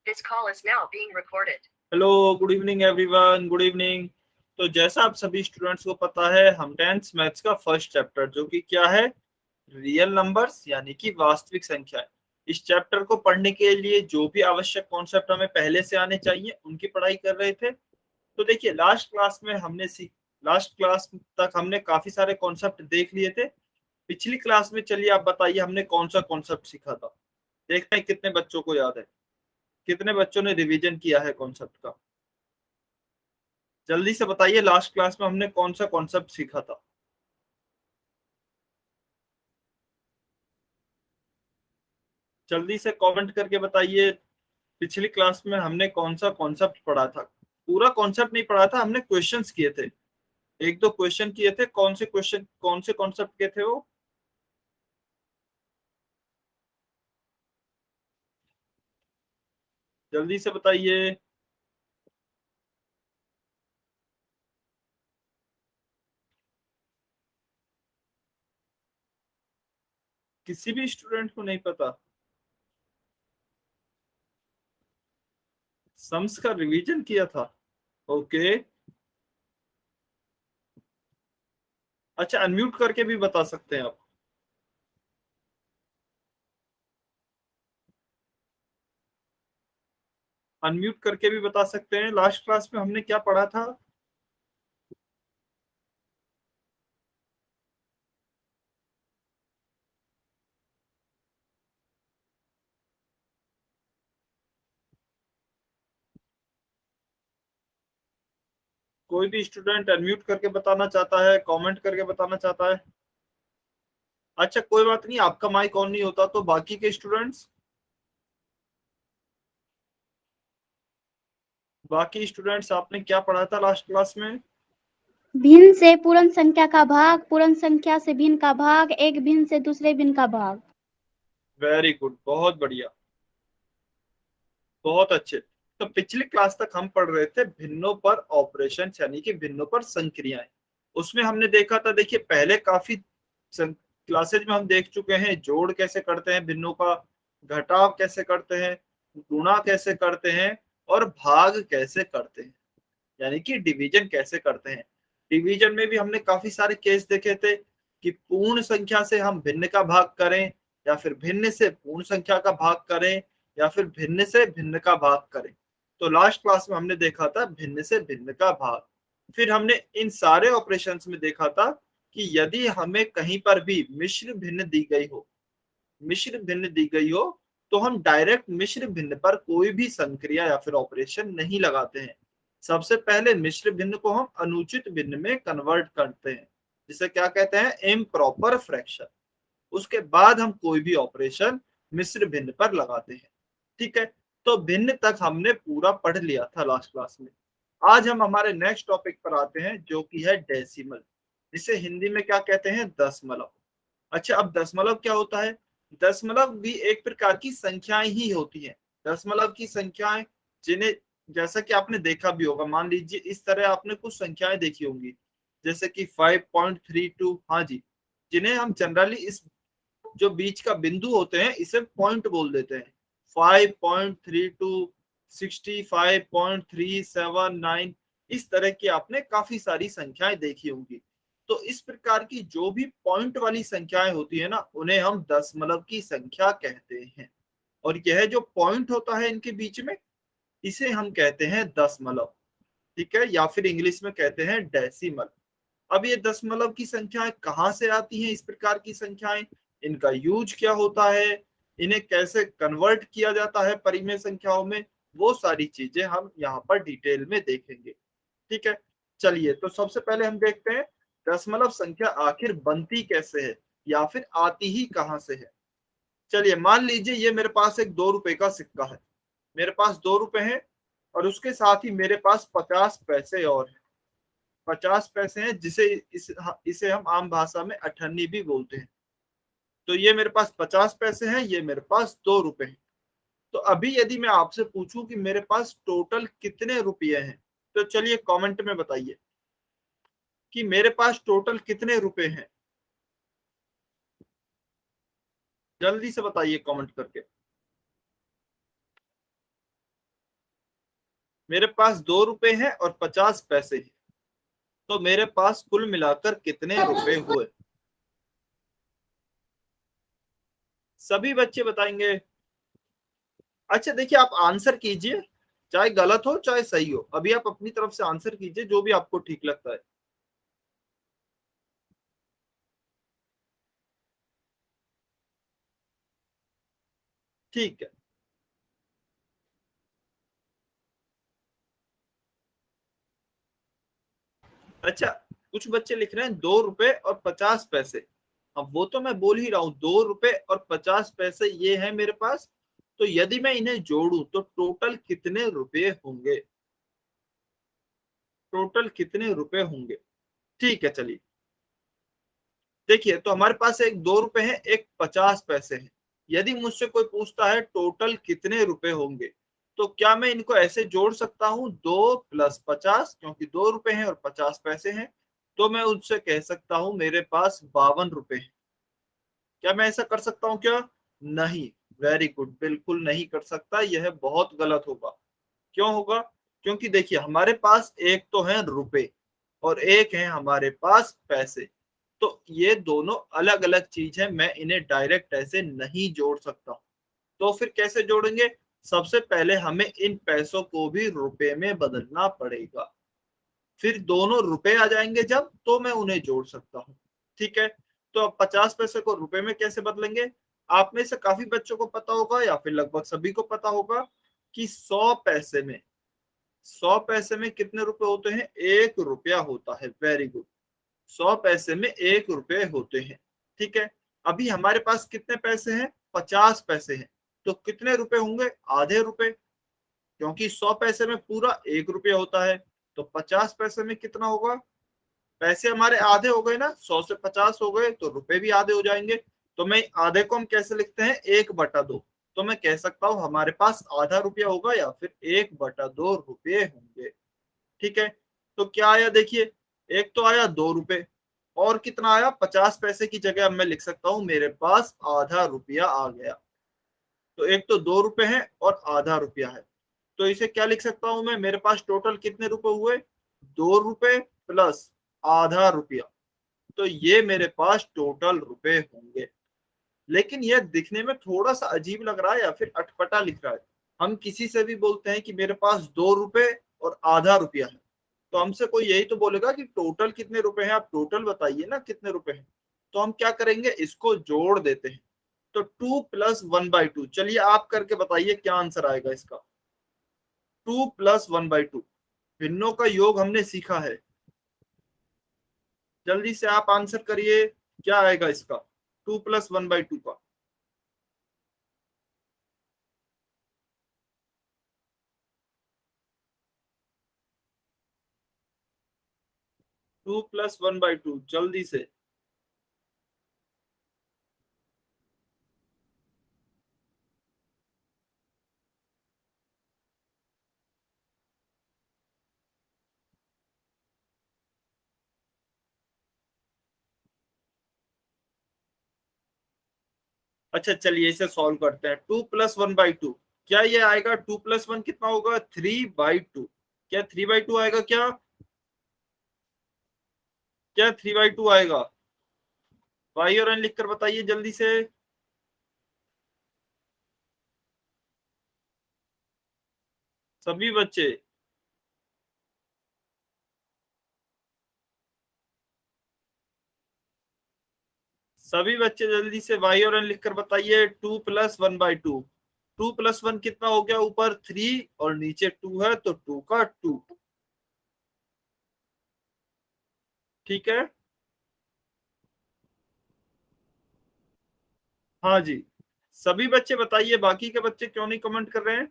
This call is now being recorded. Hello, good evening everyone, good evening. तो जैसा आप सभी स्टूडेंट्स को पता है, हम 10th मैथ्स का फर्स्ट चैप्टर जो कि क्या है, रियल नंबर्स यानी कि वास्तविक संख्या है। इस चैप्टर को पढ़ने के लिए जो भी आवश्यक कॉन्सेप्ट हमें पहले से आने चाहिए उनकी पढ़ाई कर रहे थे। तो देखिए, लास्ट क्लास तक हमने काफी सारे कॉन्सेप्ट देख लिए थे। पिछली क्लास में चलिए आप बताइए हमने कौन सा कॉन्सेप्ट सीखा था। देखते हैं कितने बच्चों को याद है, कितने बच्चों ने रिवीजन किया है कॉन्सेप्ट का। जल्दी से बताइए, लास्ट क्लास में हमने कौन सा कॉन्सेप्ट सीखा था। जल्दी से कमेंट करके बताइए, पिछली क्लास में हमने कौन सा कॉन्सेप्ट पढ़ा था। पूरा कॉन्सेप्ट नहीं पढ़ा था, हमने क्वेश्चंस किए थे, एक दो क्वेश्चन किए थे। कौन से क्वेश्चन, कौन से कॉन्सेप्ट के थे वो? जल्दी से बताइए। किसी भी स्टूडेंट को नहीं पता? सम्स का रिवीजन किया था? ओके। अच्छा, अनम्यूट करके भी बता सकते हैं आप। अनम्यूट करके भी बता सकते हैं, लास्ट क्लास में हमने क्या पढ़ा था। कोई भी स्टूडेंट अनम्यूट करके बताना चाहता है, कमेंट करके बताना चाहता है? अच्छा, कोई बात नहीं, आपका माइक ऑन नहीं होता तो बाकी के स्टूडेंट्स, आपने क्या पढ़ा था लास्ट क्लास में? भिन्न से पूर्ण संख्या का भाग, पूर्ण संख्या से भिन्न का भाग, एक भिन्न से दूसरे भिन्न का भाग। वेरी गुड, बहुत बढ़िया, बहुत अच्छे। तो पिछली क्लास तक हम पढ़ रहे थे भिन्नों पर ऑपरेशन यानी कि भिन्नों पर संक्रियाएं। उसमें हमने देखा था, देखिए पहले काफी क्लासेज में हम देख चुके हैं जोड़ कैसे करते हैं भिन्नों का, घटाव कैसे करते हैं, गुणा कैसे करते हैं, और भाग कैसे करते हैं, यानी कि डिवीजन कैसे करते हैं। डिवीजन में भी हमने काफी सारे केस देखे थे कि पूर्ण संख्या से हम भिन्न का भाग करें, या फिर भिन्न से पूर्ण संख्या का भाग करें, या फिर भिन्न से भिन्न का भाग करें। तो लास्ट क्लास में हमने देखा था भिन्न से भिन्न का भाग। फिर हमने इन सारे ऑपरेशंस में देखा था कि यदि हमें कहीं पर भी मिश्र भिन्न दी गई हो, मिश्र भिन्न दी गई हो, तो हम डायरेक्ट मिश्र भिन्न पर कोई भी संक्रिया या फिर ऑपरेशन नहीं लगाते हैं। सबसे पहले मिश्र भिन्न को हम अनुचित भिन्न में कन्वर्ट करते हैं, जिसे क्या कहते हैं, इम्प्रॉपर फ्रैक्शन। उसके बाद हम कोई भी ऑपरेशन मिश्र भिन्न पर लगाते हैं। ठीक है, तो भिन्न तक हमने पूरा पढ़ लिया था लास्ट क्लास में। आज हम हमारे नेक्स्ट टॉपिक पर आते हैं जो कि है डेसिमल, जिसे हिंदी में क्या कहते हैं, दशमलव। अच्छा, अब दशमलव क्या होता है? दशमलव भी एक प्रकार की संख्याएं ही होती हैं। दशमलव की संख्याएं, जिन्हें, जैसा कि आपने देखा भी होगा, मान लीजिए इस तरह आपने कुछ संख्याएं देखी होंगी, जैसे कि 5.32, हाँ जी, जिन्हें हम जनरली इस जो बीच का बिंदु होते हैं इसे पॉइंट बोल देते हैं। 5.32, 65.379, इस तरह की आपने काफी सारी संख्याएं देखी होंगी। तो इस प्रकार की जो भी पॉइंट वाली संख्याएं होती है ना, उन्हें हम दशमलव की संख्या कहते हैं। और यह जो पॉइंट होता है इनके बीच में, इसे हम कहते हैं दशमलव। ठीक है, या फिर इंग्लिश में कहते हैं डेसिमल। अब ये दशमलव की संख्याएं कहाँ से आती हैं, इस प्रकार की संख्याएं, इनका यूज क्या होता है, इन्हें कैसे कन्वर्ट किया जाता है परिमेय संख्याओं में, वो सारी चीजें हम यहाँ पर डिटेल में देखेंगे। ठीक है, चलिए तो सबसे पहले हम देखते हैं दशमलव संख्या आखिर बनती कैसे है, या फिर आती ही कहाँ से है। चलिए, मान लीजिए ये मेरे पास एक 2 रुपए का सिक्का है, मेरे पास 2 रुपए हैं, और उसके साथ ही मेरे पास 50 पैसे और हैं। 50 पैसे हैं, इसे हम आम भाषा में अठन्नी भी बोलते हैं। तो ये मेरे पास 50 पैसे हैं, ये मेरे पास 2 रुपए हैं। तो अभी यदि मैं आपसे पूछूं कि मेरे पास टोटल कितने रुपये हैं, तो चलिए कमेंट में बताइए कि मेरे पास टोटल कितने रुपए हैं। जल्दी से बताइए कमेंट करके। मेरे पास 2 रुपए हैं और 50 पैसे हैं, तो मेरे पास कुल मिलाकर कितने रुपए हुए? सभी बच्चे बताएंगे। अच्छा देखिए, आप आंसर कीजिए, चाहे गलत हो चाहे सही हो, अभी आप अपनी तरफ से आंसर कीजिए जो भी आपको ठीक लगता है। ठीक है। अच्छा, कुछ बच्चे लिख रहे हैं 2 रुपए और 50 पैसे। अब वो तो मैं बोल ही रहा हूँ, 2 रुपए और 50 पैसे ये है मेरे पास। तो यदि मैं इन्हें जोड़ूं तो टोटल कितने रुपए होंगे? टोटल कितने रुपए होंगे? ठीक है, चलिए। देखिए, तो हमारे पास एक 2 रुपए है, एक 50 पैसे है। यदि मुझसे कोई पूछता है टोटल कितने रुपए होंगे, तो क्या मैं इनको ऐसे जोड़ सकता हूँ, 2 + 50, क्योंकि 2 रुपए हैं और 50 पैसे हैं। तो मैं उनसे कह सकता हूँ मेरे पास 52 रुपए हैं। क्या मैं ऐसा कर सकता हूँ क्या? नहीं। वेरी गुड, बिल्कुल नहीं कर सकता, यह बहुत गलत होगा। क्यों होगा? क्योंकि देखिए, हमारे पास एक तो है रुपए और एक है हमारे पास पैसे। तो ये दोनों अलग अलग चीज है, मैं इन्हें डायरेक्ट ऐसे नहीं जोड़ सकता। तो फिर कैसे जोड़ेंगे? सबसे पहले हमें इन पैसों को भी रुपए में बदलना पड़ेगा। फिर दोनों रुपए आ जाएंगे जब, तो मैं उन्हें जोड़ सकता हूँ। ठीक है। तो अब 50 पैसे को रुपए में कैसे बदलेंगे? आप में से काफी बच्चों को पता होगा या फिर लगभग सभी को पता होगा कि 100 पैसे में कितने रुपए होते हैं? 1 रुपया होता है। Very good. 100 पैसे में 1 रुपये होते हैं। ठीक है। अभी हमारे पास कितने पैसे हैं? 50 पैसे हैं। तो कितने रुपए होंगे? आधे रुपए, क्योंकि 100 पैसे में पूरा 1 रुपया होता है। तो 50 पैसे में कितना होगा? पैसे हमारे आधे हो गए ना, 100 से 50 हो गए तो रुपए भी आधे हो जाएंगे। तो मैं आधे को हम कैसे लिखते हैं? 1/2। तो मैं कह सकता हूँ हमारे पास आधा रुपया होगा या फिर 1/2 रुपये होंगे। ठीक है। तो क्या आया देखिए, एक तो आया 2 रुपए, और कितना आया? 50 पैसे की जगह अब मैं लिख सकता हूँ मेरे पास आधा रुपया आ गया। तो एक तो 2 रुपए है और आधा रुपया है। तो इसे क्या लिख सकता हूं मैं? मेरे पास टोटल कितने रुपए हुए? 2 रुपए प्लस आधा रुपया। तो ये मेरे पास टोटल रुपए होंगे। लेकिन यह दिखने में थोड़ा सा अजीब लग रहा है या फिर अटपटा लिख रहा है। हम किसी से भी बोलते हैं कि मेरे पास 2 रुपए और आधा रुपया है, तो हमसे कोई यही तो बोलेगा कि टोटल कितने रुपए हैं, आप टोटल बताइए ना कितने रुपए हैं। तो हम क्या करेंगे, इसको जोड़ देते हैं। तो 2 + 1/2, चलिए आप करके बताइए क्या आंसर आएगा इसका। 2 + 1/2, भिन्नों का योग हमने सीखा है। जल्दी से आप आंसर करिए, क्या आएगा इसका 2 + 1/2 का? 2 + 1/2, जल्दी से। अच्छा चलिए इसे सॉल्व करते हैं। 2 + 1/2, क्या ये आएगा? 2 + 1 कितना होगा? 3/2। क्या 3/2 आएगा क्या? क्या 3/2 आएगा? वाई और एन लिखकर बताइए जल्दी से। सभी बच्चे, सभी बच्चे जल्दी से वाई और एन लिखकर बताइए। 2 + 1/2। 2 + 1 कितना हो गया? ऊपर 3 और नीचे 2 है, तो 2 का 2। ठीक है। हाँ जी। सभी बच्चे बताइए, बाकी के बच्चे क्यों नहीं कमेंट कर रहे हैं?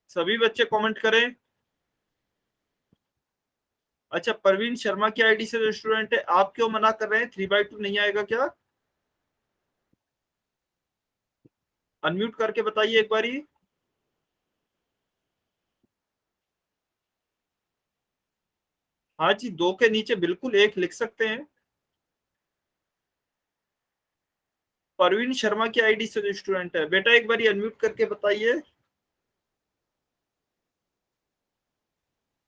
सभी बच्चे कमेंट करें। अच्छा, परवीन शर्मा की आईडी से जो स्टूडेंट है, आप क्यों मना कर रहे हैं? 3/2 नहीं आएगा क्या? अनम्यूट करके बताइए एक बारी। हाँ जी, 2 के नीचे बिल्कुल 1 लिख सकते हैं। परवीन शर्मा की आईडी से जो स्टूडेंट है, बेटा एक बार अनम्यूट करके बताइए,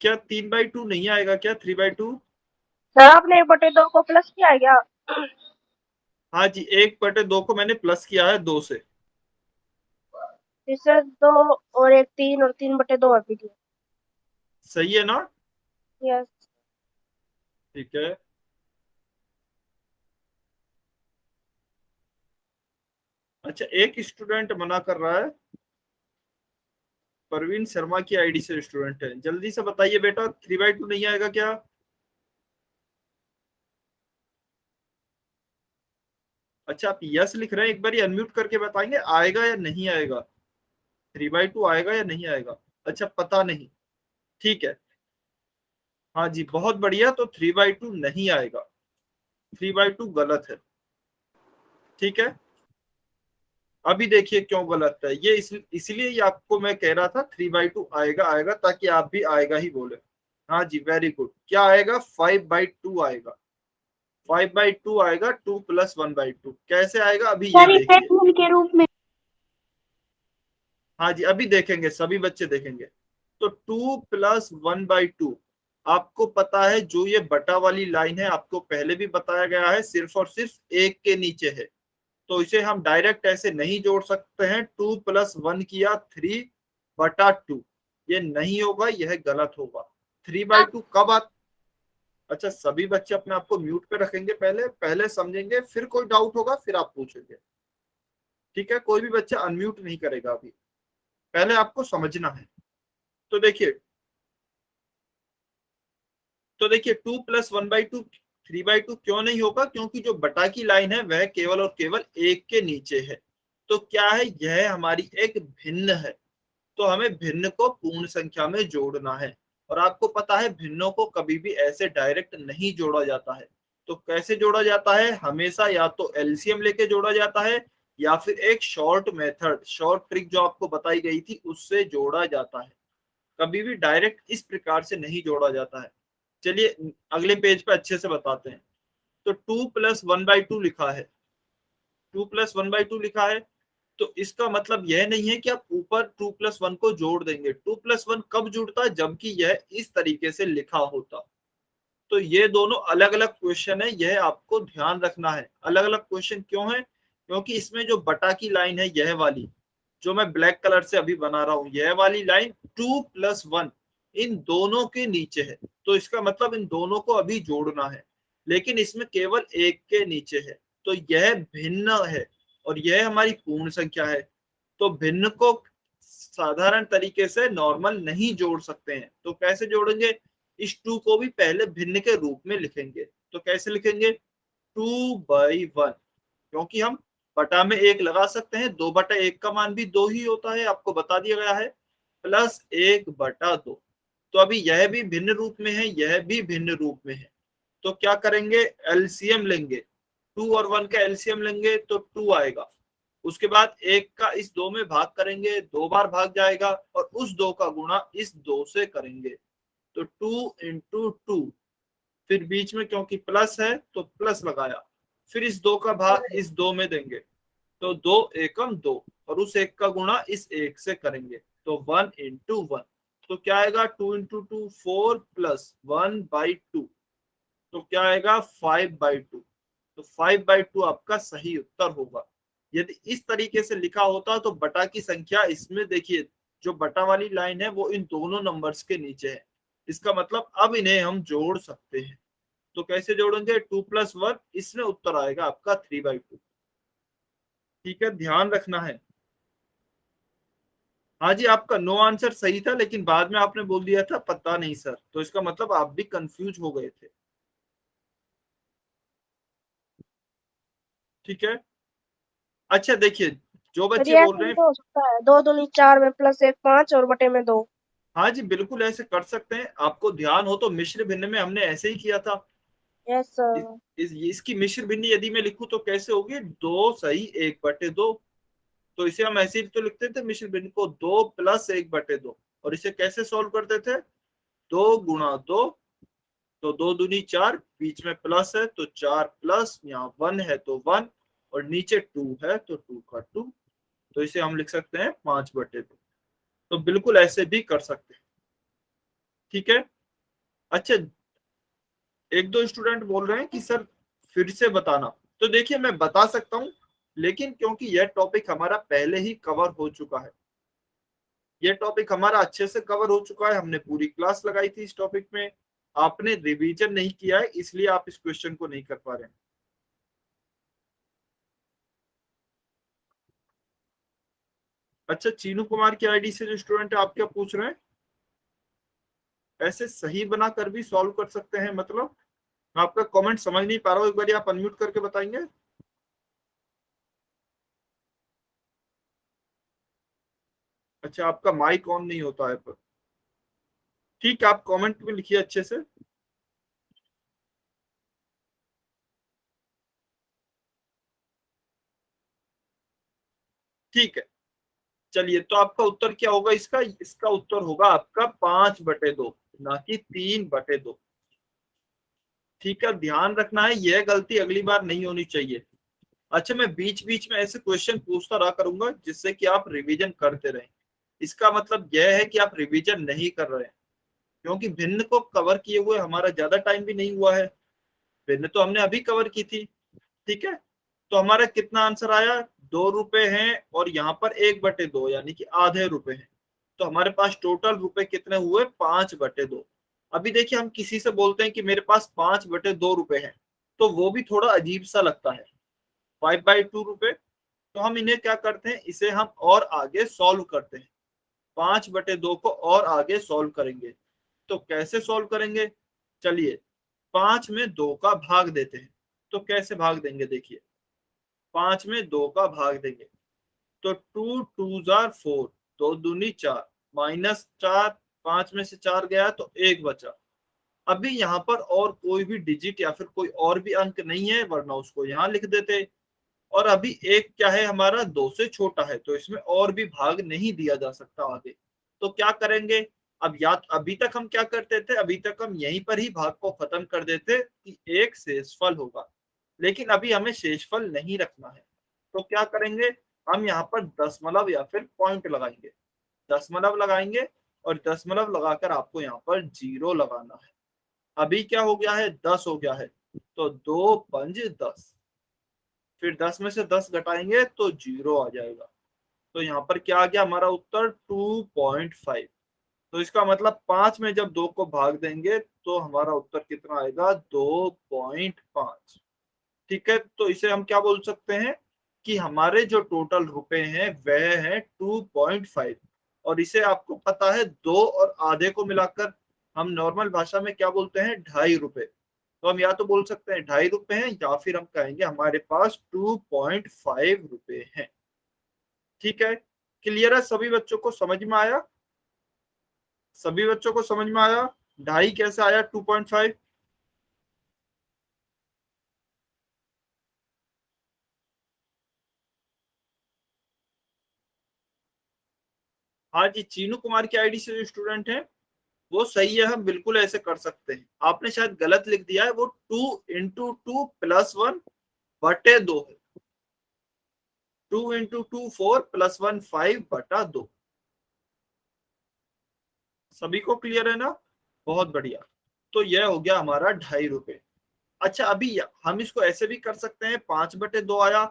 क्या 3/2 नहीं आएगा क्या? 3/2? सर आपने 1/2 को प्लस किया है क्या? हाँ जी, 1/2 को मैंने प्लस किया है 2 से। फिर सर 2 और 1 3 और 3/2 अभी दिया। सही है ना? यस। ठीक है। अच्छा, एक स्टूडेंट मना कर रहा है, परवीन शर्मा की आईडी से स्टूडेंट है, जल्दी से बताइए बेटा 3/2 नहीं आएगा क्या? अच्छा, आप यस लिख रहे हैं, एक बार अनम्यूट करके बताएंगे आएगा या नहीं आएगा, 3/2 आएगा या नहीं आएगा? अच्छा, पता नहीं। ठीक है, हाँ जी, बहुत बढ़िया, तो 3/2 नहीं आएगा, 3/2 गलत है। ठीक है, अभी देखिए क्यों गलत है ये, इसलिए ये आपको मैं कह रहा था 3/2 आएगा आएगा, ताकि आप भी आएगा ही बोले। हाँ जी, वेरी गुड। क्या आएगा? 5/2 आएगा, 5/2 आएगा, 2 + 1/2। कैसे आएगा अभी ये सर इसे देखिए। भिन्न के रूप में। हाँ जी, अभी देखेंगे, सभी बच्चे देखेंगे। तो 2 + 1/2, आपको पता है जो ये बटा वाली लाइन है, आपको पहले भी बताया गया है, सिर्फ और सिर्फ एक के नीचे है, तो इसे हम डायरेक्ट ऐसे नहीं जोड़ सकते हैं। 2 + 1 किया 3/2, ये नहीं होगा, यह गलत होगा। 3/2 कब आ? अच्छा, सभी बच्चे अपने आप को म्यूट पे रखेंगे, पहले पहले समझेंगे, फिर कोई डाउट होगा फिर आप पूछेंगे। ठीक है, कोई भी बच्चा अनम्यूट नहीं करेगा अभी, पहले आपको समझना है। तो देखिए, 2 + 1/2 3/2 क्यों नहीं होगा? क्योंकि जो बटा की लाइन है वह केवल और केवल एक के नीचे है। तो क्या है, यह हमारी एक भिन्न है, तो हमें भिन्न को पूर्ण संख्या में जोड़ना है। और आपको पता है भिन्नों को कभी भी ऐसे डायरेक्ट नहीं जोड़ा जाता है। तो कैसे जोड़ा जाता है? हमेशा या तो एलसीएम लेके जोड़ा जाता है, या फिर एक शॉर्ट मेथड, शॉर्ट ट्रिक जो आपको बताई गई थी उससे जोड़ा जाता है। कभी भी डायरेक्ट इस प्रकार से नहीं जोड़ा जाता है। चलिए अगले पेज पे अच्छे से बताते हैं। तो 2 + 1/2 लिखा है, 2 + 1/2 लिखा है, तो इसका मतलब यह नहीं है कि आप ऊपर 2 + 1 को जोड़ देंगे। 2 + 1 कब जुड़ता है? जबकि यह इस तरीके से लिखा होता। तो ये दोनों अलग अलग क्वेश्चन है, यह आपको ध्यान रखना है। अलग अलग क्वेश्चन क्यों है? क्योंकि इसमें जो बटा की लाइन है, यह वाली जो मैं ब्लैक कलर से अभी बना रहा हूं, यह वाली लाइन 2 + 1 इन दोनों के नीचे है, तो इसका मतलब इन दोनों को अभी जोड़ना है, लेकिन इसमें केवल एक के नीचे है, तो यह भिन्न है और यह हमारी पूर्ण संख्या है। तो भिन्न को साधारण तरीके से नॉर्मल नहीं जोड़ सकते हैं, तो कैसे जोड़ेंगे? इस 2 को भी पहले भिन्न के रूप में लिखेंगे। तो कैसे लिखेंगे? 2/1, क्योंकि हम बटा में 1 लगा सकते हैं, 2/1 का मान भी 2 ही होता है, आपको बता दिया गया है, प्लस 1/2। तो अभी यह भी भिन्न रूप में है, यह भी भिन्न रूप में है, तो क्या करेंगे? एलसीएम लेंगे, 2 और 1 का एलसीएम लेंगे तो 2 आएगा। उसके बाद 1 का इस 2 में भाग करेंगे, 2 बार भाग जाएगा, और उस 2 का गुणा इस 2 से करेंगे, तो 2 × 2, फिर बीच में क्योंकि प्लस है तो प्लस लगाया, फिर इस 2 का भाग इस 2 में देंगे, तो 2 एकम 2, और उस 1 का गुणा इस 1 से करेंगे, तो 1 × 1। तो क्या आएगा? 2 × 2 4 + 1/2, तो क्या आएगा? 5/2। तो 5/2 आपका सही उत्तर होगा। यदि इस तरीके से लिखा होता तो बटा की संख्या इसमें देखिए, जो बटा वाली लाइन है वो इन दोनों नंबर्स के नीचे है, इसका मतलब अब इन्हें हम जोड़ सकते हैं। तो कैसे जोड़ेंगे? 2 + 1, इसमें उत्तर आएगा आपका 3/2। ठीक है, ध्यान रखना है। हाँ जी, आपका नो आंसर सही था, लेकिन बाद में आपने बोल दिया था पता नहीं सर, तो इसका मतलब आप भी कंफ्यूज हो गए थे। ठीक है, अच्छा देखिए, जो सर बच्चे ये बोल ऐसे रहे भी हैं, तो हो सकता है, 2 दूनी 4 में प्लस 1 5 और बटे में 2। हाँ जी बिल्कुल ऐसे कर सकते हैं। आपको ध्यान हो तो मिश्र भिन्न में हमने ऐसे ही किया था। यस इस, सर। इसकी मिश्र भिन्न यदि मैं लिखूं तो कैसे होगी? 2 सही 1/2, तो इसे हम ऐसे ही तो लिखते थे मिश्र भिन्न को, 2 + 1/2। और इसे कैसे सॉल्व करते थे? 2 × 2, तो 2 दूनी 4, बीच में प्लस है तो 4 प्लस यहाँ 1 है तो 1, और नीचे 2 है तो 2 का 2, तो इसे हम लिख सकते हैं 5/2। तो बिल्कुल ऐसे भी कर सकते हैं, ठीक है। अच्छा, एक दो स्टूडेंट बोल रहे हैं कि सर फिर से बताना, तो देखिए मैं बता सकता हूँ, लेकिन क्योंकि यह टॉपिक हमारा पहले ही कवर हो चुका है, यह टॉपिक हमारा अच्छे से कवर हो चुका है, हमने पूरी क्लास लगाई थी इस टॉपिक में, आपने रिवीजन नहीं किया है इसलिए आप इस क्वेश्चन को नहीं कर पा रहे हैं। अच्छा, चीनू कुमार की आईडी से जो स्टूडेंट है आप क्या पूछ रहे हैं, ऐसे सही बना कर भी सॉल्व कर सकते हैं मतलब? मैं आपका कमेंट समझ नहीं पा रहा हूँ, एक बार आप अनम्यूट करके बताएंगे। अच्छा, आपका माइक ऑन नहीं होता है पर ठीक है, आप कमेंट में लिखिए अच्छे से। ठीक है, चलिए तो आपका उत्तर क्या होगा इसका, इसका उत्तर होगा आपका 5/2, ना कि 3/2। ठीक है, ध्यान रखना है यह गलती अगली बार नहीं होनी चाहिए। अच्छा, मैं बीच बीच में ऐसे क्वेश्चन पूछता रहा करूंगा जिससे कि आप रिवीजन करते रहें। इसका मतलब यह है कि आप रिवीजन नहीं कर रहे हैं, क्योंकि भिन्न को कवर किए हुए हमारा ज्यादा टाइम भी नहीं हुआ है, भिन्न तो हमने अभी कवर की थी। ठीक है, तो हमारा कितना आंसर आया, 2 रुपए हैं और यहाँ पर 1/2 यानी कि आधे रुपए हैं, तो हमारे पास टोटल रुपए कितने हुए, 5/2। अभी देखिए हम किसी से बोलते हैं कि मेरे पास 5/2 रुपए हैं, तो वो भी थोड़ा अजीब सा लगता है, 5/2 रुपए। तो हम इन्हें क्या करते हैं, इसे हम और आगे सॉल्व करते हैं, 5/2 को और आगे सॉल्व करेंगे। तो कैसे सॉल्व करेंगे, चलिए 5 में 2 का भाग देते हैं। तो कैसे भाग देंगे, देखिए 5 में 2 का भाग देंगे तो 2 2 जार 4, 2 दूनी 4, -4, 5 में से 4 गया तो 1 बचा। अभी यहाँ पर और कोई भी डिजिट या फिर कोई और भी अंक नहीं है, वरना उसको यहाँ लिख देते। और अभी एक क्या है, हमारा 2 से छोटा है, तो इसमें और भी भाग नहीं दिया जा सकता आगे। तो क्या करेंगे, अब या अभी तक हम क्या करते थे, अभी तक हम यहीं पर ही भाग को खत्म कर देते कि एक शेषफल होगा, लेकिन अभी हमें शेषफल नहीं रखना है। तो क्या करेंगे, हम यहाँ पर दशमलव या फिर पॉइंट लगाएंगे, दशमलव लगाएंगे, और दशमलव लगाकर आपको यहाँ पर 0 लगाना है। अभी क्या हो गया है, 10 हो गया है, तो 2 5 10, फिर 10 में से 10 घटाएंगे तो 0 आ जाएगा। तो यहाँ पर क्या आ गया, हमारा उत्तर 2.5। तो इसका मतलब 5 में जब 2 को भाग देंगे तो हमारा उत्तर कितना आएगा, 2.5। ठीक है, तो इसे हम क्या बोल सकते हैं कि हमारे जो टोटल रुपए हैं वह है 2.5। और इसे आपको पता है 2 और आधे को मिलाकर हम नॉर्मल भाषा में क्या बोलते हैं, 2.5 रुपए। तो हम या तो बोल सकते हैं 2.5 रुपए हैं, या फिर हम कहेंगे हमारे पास 2.5 रुपए हैं। ठीक है, क्लियर है, सभी बच्चों को समझ में आया, सभी बच्चों को समझ में आया, ढाई कैसे आया 2.5? हाँ जी, चीनू कुमार की आईडी से जो स्टूडेंट है वो सही है, हम बिल्कुल ऐसे कर सकते हैं। आपने शायद गलत लिख दिया है, वो 2 × 2 + 1/2 है, 2 × 2 4 + 1 5/2। सभी को क्लियर है ना, बहुत बढ़िया। तो यह हो गया हमारा 2.5 रुपए। अच्छा, अभी हम इसको ऐसे भी कर सकते हैं, 5/2 आया,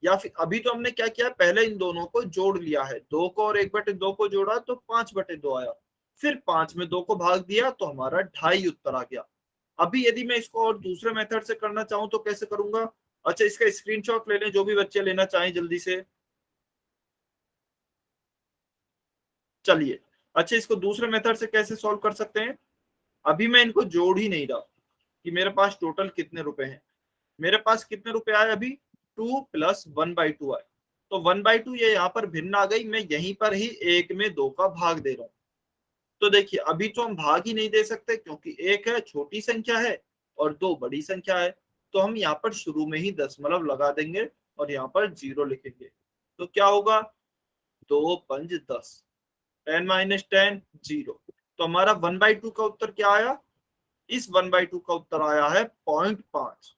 या फिर अभी तो हमने क्या किया, पहले इन दोनों को जोड़ लिया है, 2 को और 1/2 को जोड़ा तो 5/2 आया, फिर 5 में 2 को भाग दिया तो हमारा 2.5 उत्तर आ गया। अभी यदि मैं इसको और दूसरे मेथड से करना चाहूं तो कैसे करूंगा? अच्छा, इसका स्क्रीनशॉट ले लें जो भी बच्चे लेना चाहें जल्दी से। चलिए, अच्छा इसको दूसरे मेथड से कैसे सॉल्व कर सकते हैं? अभी मैं इनको जोड़ ही नहीं रहा कि मेरे पास टोटल कितने रुपए हैं। मेरे पास कितने रुपए आए अभी, 2 + 1/2 आए, तो 1/2 ये यहाँ पर भिन्न आ गई, मैं यहीं पर ही 1 में 2 का भाग दे रहा हूँ। तो देखिए अभी तो हम भाग ही नहीं दे सकते, क्योंकि 1 है छोटी संख्या है और 2 बड़ी संख्या है, तो हम यहाँ पर शुरू में ही दशमलव लगा देंगे और यहाँ पर 0 लिखेंगे। तो क्या होगा, 2 × 5 = 10, 10 - 10 0। तो हमारा 1/2 का उत्तर क्या आया, इस 1/2 का उत्तर आया है 0.5।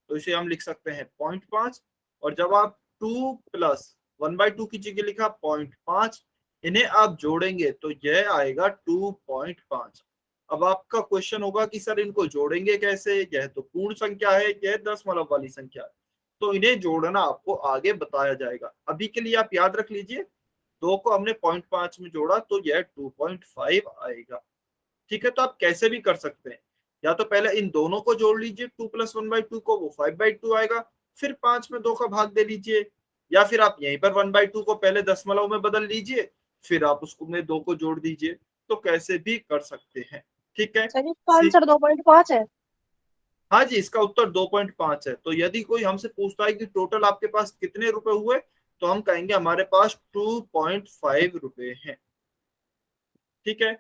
तो इसे हम लिख सकते हैं 0.5। और जब आप 2 प्लस 1/2 की जगह लिखा 0.5, इन्हें आप जोड़ेंगे तो यह आएगा 2.5। अब आपका क्वेश्चन होगा कि सर इनको जोड़ेंगे कैसे, यह तो पूर्ण संख्या है, यह दशमलव वाली संख्या है, तो इन्हें जोड़ना आपको आगे बताया जाएगा। अभी के लिए आप याद रख लीजिए, 2 को हमने 0.5 में जोड़ा तो यह 2.5 आएगा। ठीक है, तो आप कैसे भी कर सकते हैं, या तो पहले इन दोनों को जोड़ लीजिए 2 + 1/2 को, वो 5/2 आएगा, फिर 5 में 2 का भाग दे लीजिए, या फिर आप यहीं पर 1/2 को पहले दशमलव में बदल लीजिए, फिर आप उसको में 2 को जोड़ दीजिए, तो कैसे भी कर सकते हैं। ठीक है, सर इसका आंसर 2.5 है। हाँ जी, इसका उत्तर 2.5 है। तो यदि कोई हमसे पूछता है कि टोटल आपके पास कितने रुपए हुए, तो हम कहेंगे हमारे पास 2.5 रुपए हैं। ठीक है,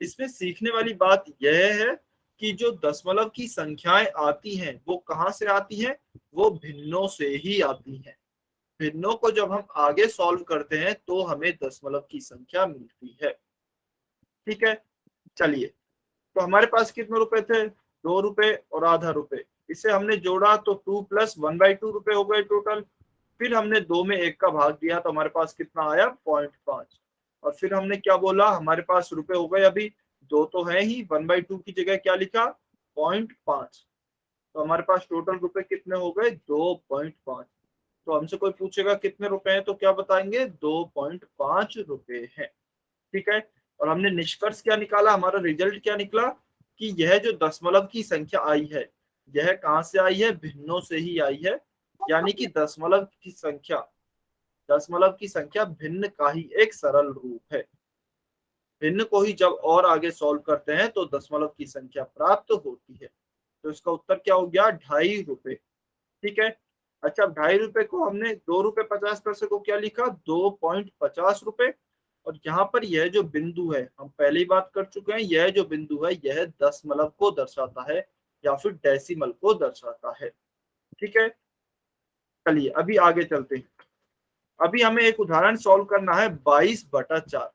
इसमें सीखने वाली बात यह है कि जो दशमलव की संख्याएं आती हैं वो कहाँ से आती हैं, वो भिन्नों से ही आती हैं। भिन्नों को जब हम आगे सॉल्व करते हैं तो हमें दशमलव की संख्या मिलती है। ठीक है, चलिए, तो हमारे पास कितने रुपए थे, 2 रुपए और आधा रुपए, इसे हमने जोड़ा तो 2 + 1/2 रुपए हो गए टोटल। फिर हमने 2 में 1 का भाग दिया तो हमारे पास कितना आया, 0.5। और फिर हमने क्या बोला, हमारे पास रुपए हो गए अभी 2 तो है ही, 1/2 की जगह क्या लिखा, 0.5। तो हमारे पास टोटल रुपए कितने हो गए, 2.5। तो हमसे कोई पूछेगा कितने रुपए हैं तो क्या बताएंगे, 2.5 रुपए हैं। ठीक है, और हमने निष्कर्ष क्या निकाला, हमारा रिजल्ट क्या निकला कि यह जो दशमलव की संख्या आई है, यह कहां से आई है, भिन्नों से ही आई है। यानी कि दशमलव की संख्या भिन्न का ही एक सरल रूप है। भिन्न को ही जब और आगे सॉल्व करते हैं तो दशमलव की संख्या प्राप्त होती है। तो इसका उत्तर क्या हो गया, 2.5 रुपए। ठीक है, अच्छा, 2.5 रुपए को हमने 2 रुपए 50 पैसे को क्या लिखा, 2.50 रुपए। और यहाँ पर यह जो बिंदु है, हम पहले ही बात कर चुके हैं, यह जो बिंदु है यह दशमलव को दर्शाता है या फिर डेसिमल को दर्शाता है। ठीक है, चलिए अभी आगे चलते हैं। अभी हमें एक उदाहरण सॉल्व करना है, 22/4।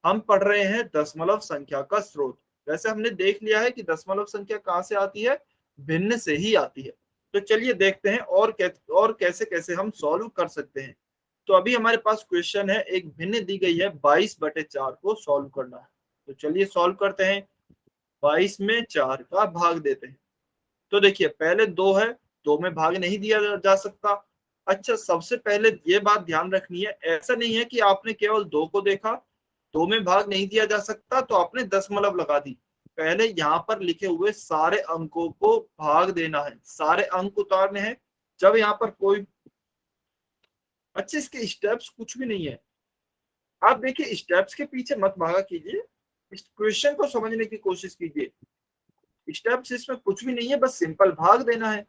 हम पढ़ रहे हैं दशमलव संख्या का स्रोत। वैसे हमने देख लिया है कि दशमलव संख्या कहाँ से आती है, भिन्न से ही आती है। तो चलिए देखते हैं और कैसे कैसे हम सॉल्व कर सकते हैं। तो अभी हमारे पास क्वेश्चन है, एक भिन्न दी गई है, 22/4 को सॉल्व करना है। तो चलिए सॉल्व करते हैं। 22 में 4 का भाग देते हैं। तो देखिए पहले 2 है, 2 में भाग नहीं दिया जा सकता। अच्छा, सबसे पहले ये बात ध्यान रखनी है, ऐसा नहीं है कि आपने केवल 2 को देखा, 2 में भाग नहीं दिया जा सकता तो आपने दशमलव लगा दी। पहले यहाँ पर लिखे हुए सारे अंकों को भाग देना है, सारे अंक उतारने हैं। जब यहाँ पर कोई, अच्छे इसके स्टेप्स कुछ भी नहीं है, आप देखिए स्टेप्स के पीछे मत भागा कीजिए, इस क्वेश्चन को समझने की कोशिश कीजिए। स्टेप्स इसमें कुछ भी नहीं है, बस सिंपल भाग देना है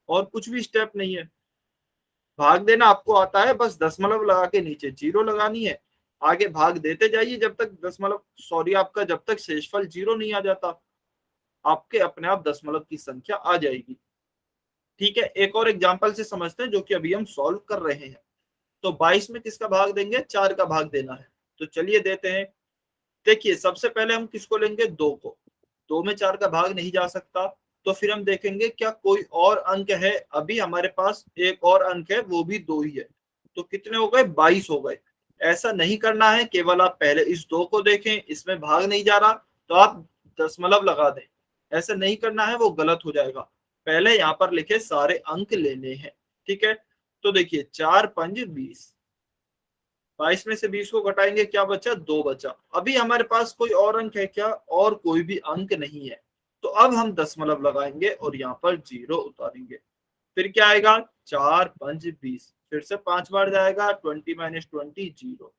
और कुछ भी स्टेप नहीं है। भाग देना आपको आता है, बस दशमलव लगा के नीचे 0 लगानी है, आगे भाग देते जाइए जब तक आपका जब तक शेषफल 0 नहीं आ जाता, आपके अपने आप दशमलव की संख्या आ जाएगी। ठीक है, एक और एग्जांपल से समझते हैं जो कि अभी हम सॉल्व कर रहे हैं। तो 22 में किसका भाग देंगे, 4 का भाग देना है। तो चलिए देते हैं। देखिए सबसे पहले हम किसको लेंगे, 2 को। 2 में 4 का भाग नहीं जा सकता, तो फिर हम देखेंगे क्या कोई और अंक है। अभी हमारे पास एक और अंक है, वो भी 2 ही है। तो कितने हो गए, 22 हो गए। ऐसा नहीं करना है, केवल आप पहले इस 2 को देखें, इसमें भाग नहीं जा रहा तो आप दशमलव लगा दें। ऐसा नहीं करना है, वो गलत हो जाएगा। पहले यहाँ पर लिखे सारे अंक लेने हैं। ठीक है, तो देखिए 4 × 5 = 20। 22 में से 20 को घटाएंगे, क्या बचा, 2 बचा। अभी हमारे पास कोई और अंक है क्या, और कोई भी अंक नहीं है। तो अब हम दशमलव लगाएंगे और यहाँ पर 0 उतारेंगे। फिर क्या आएगा, 4 × 5 = 20। फिर से 5 बार जाएगा, 20 - 20 0।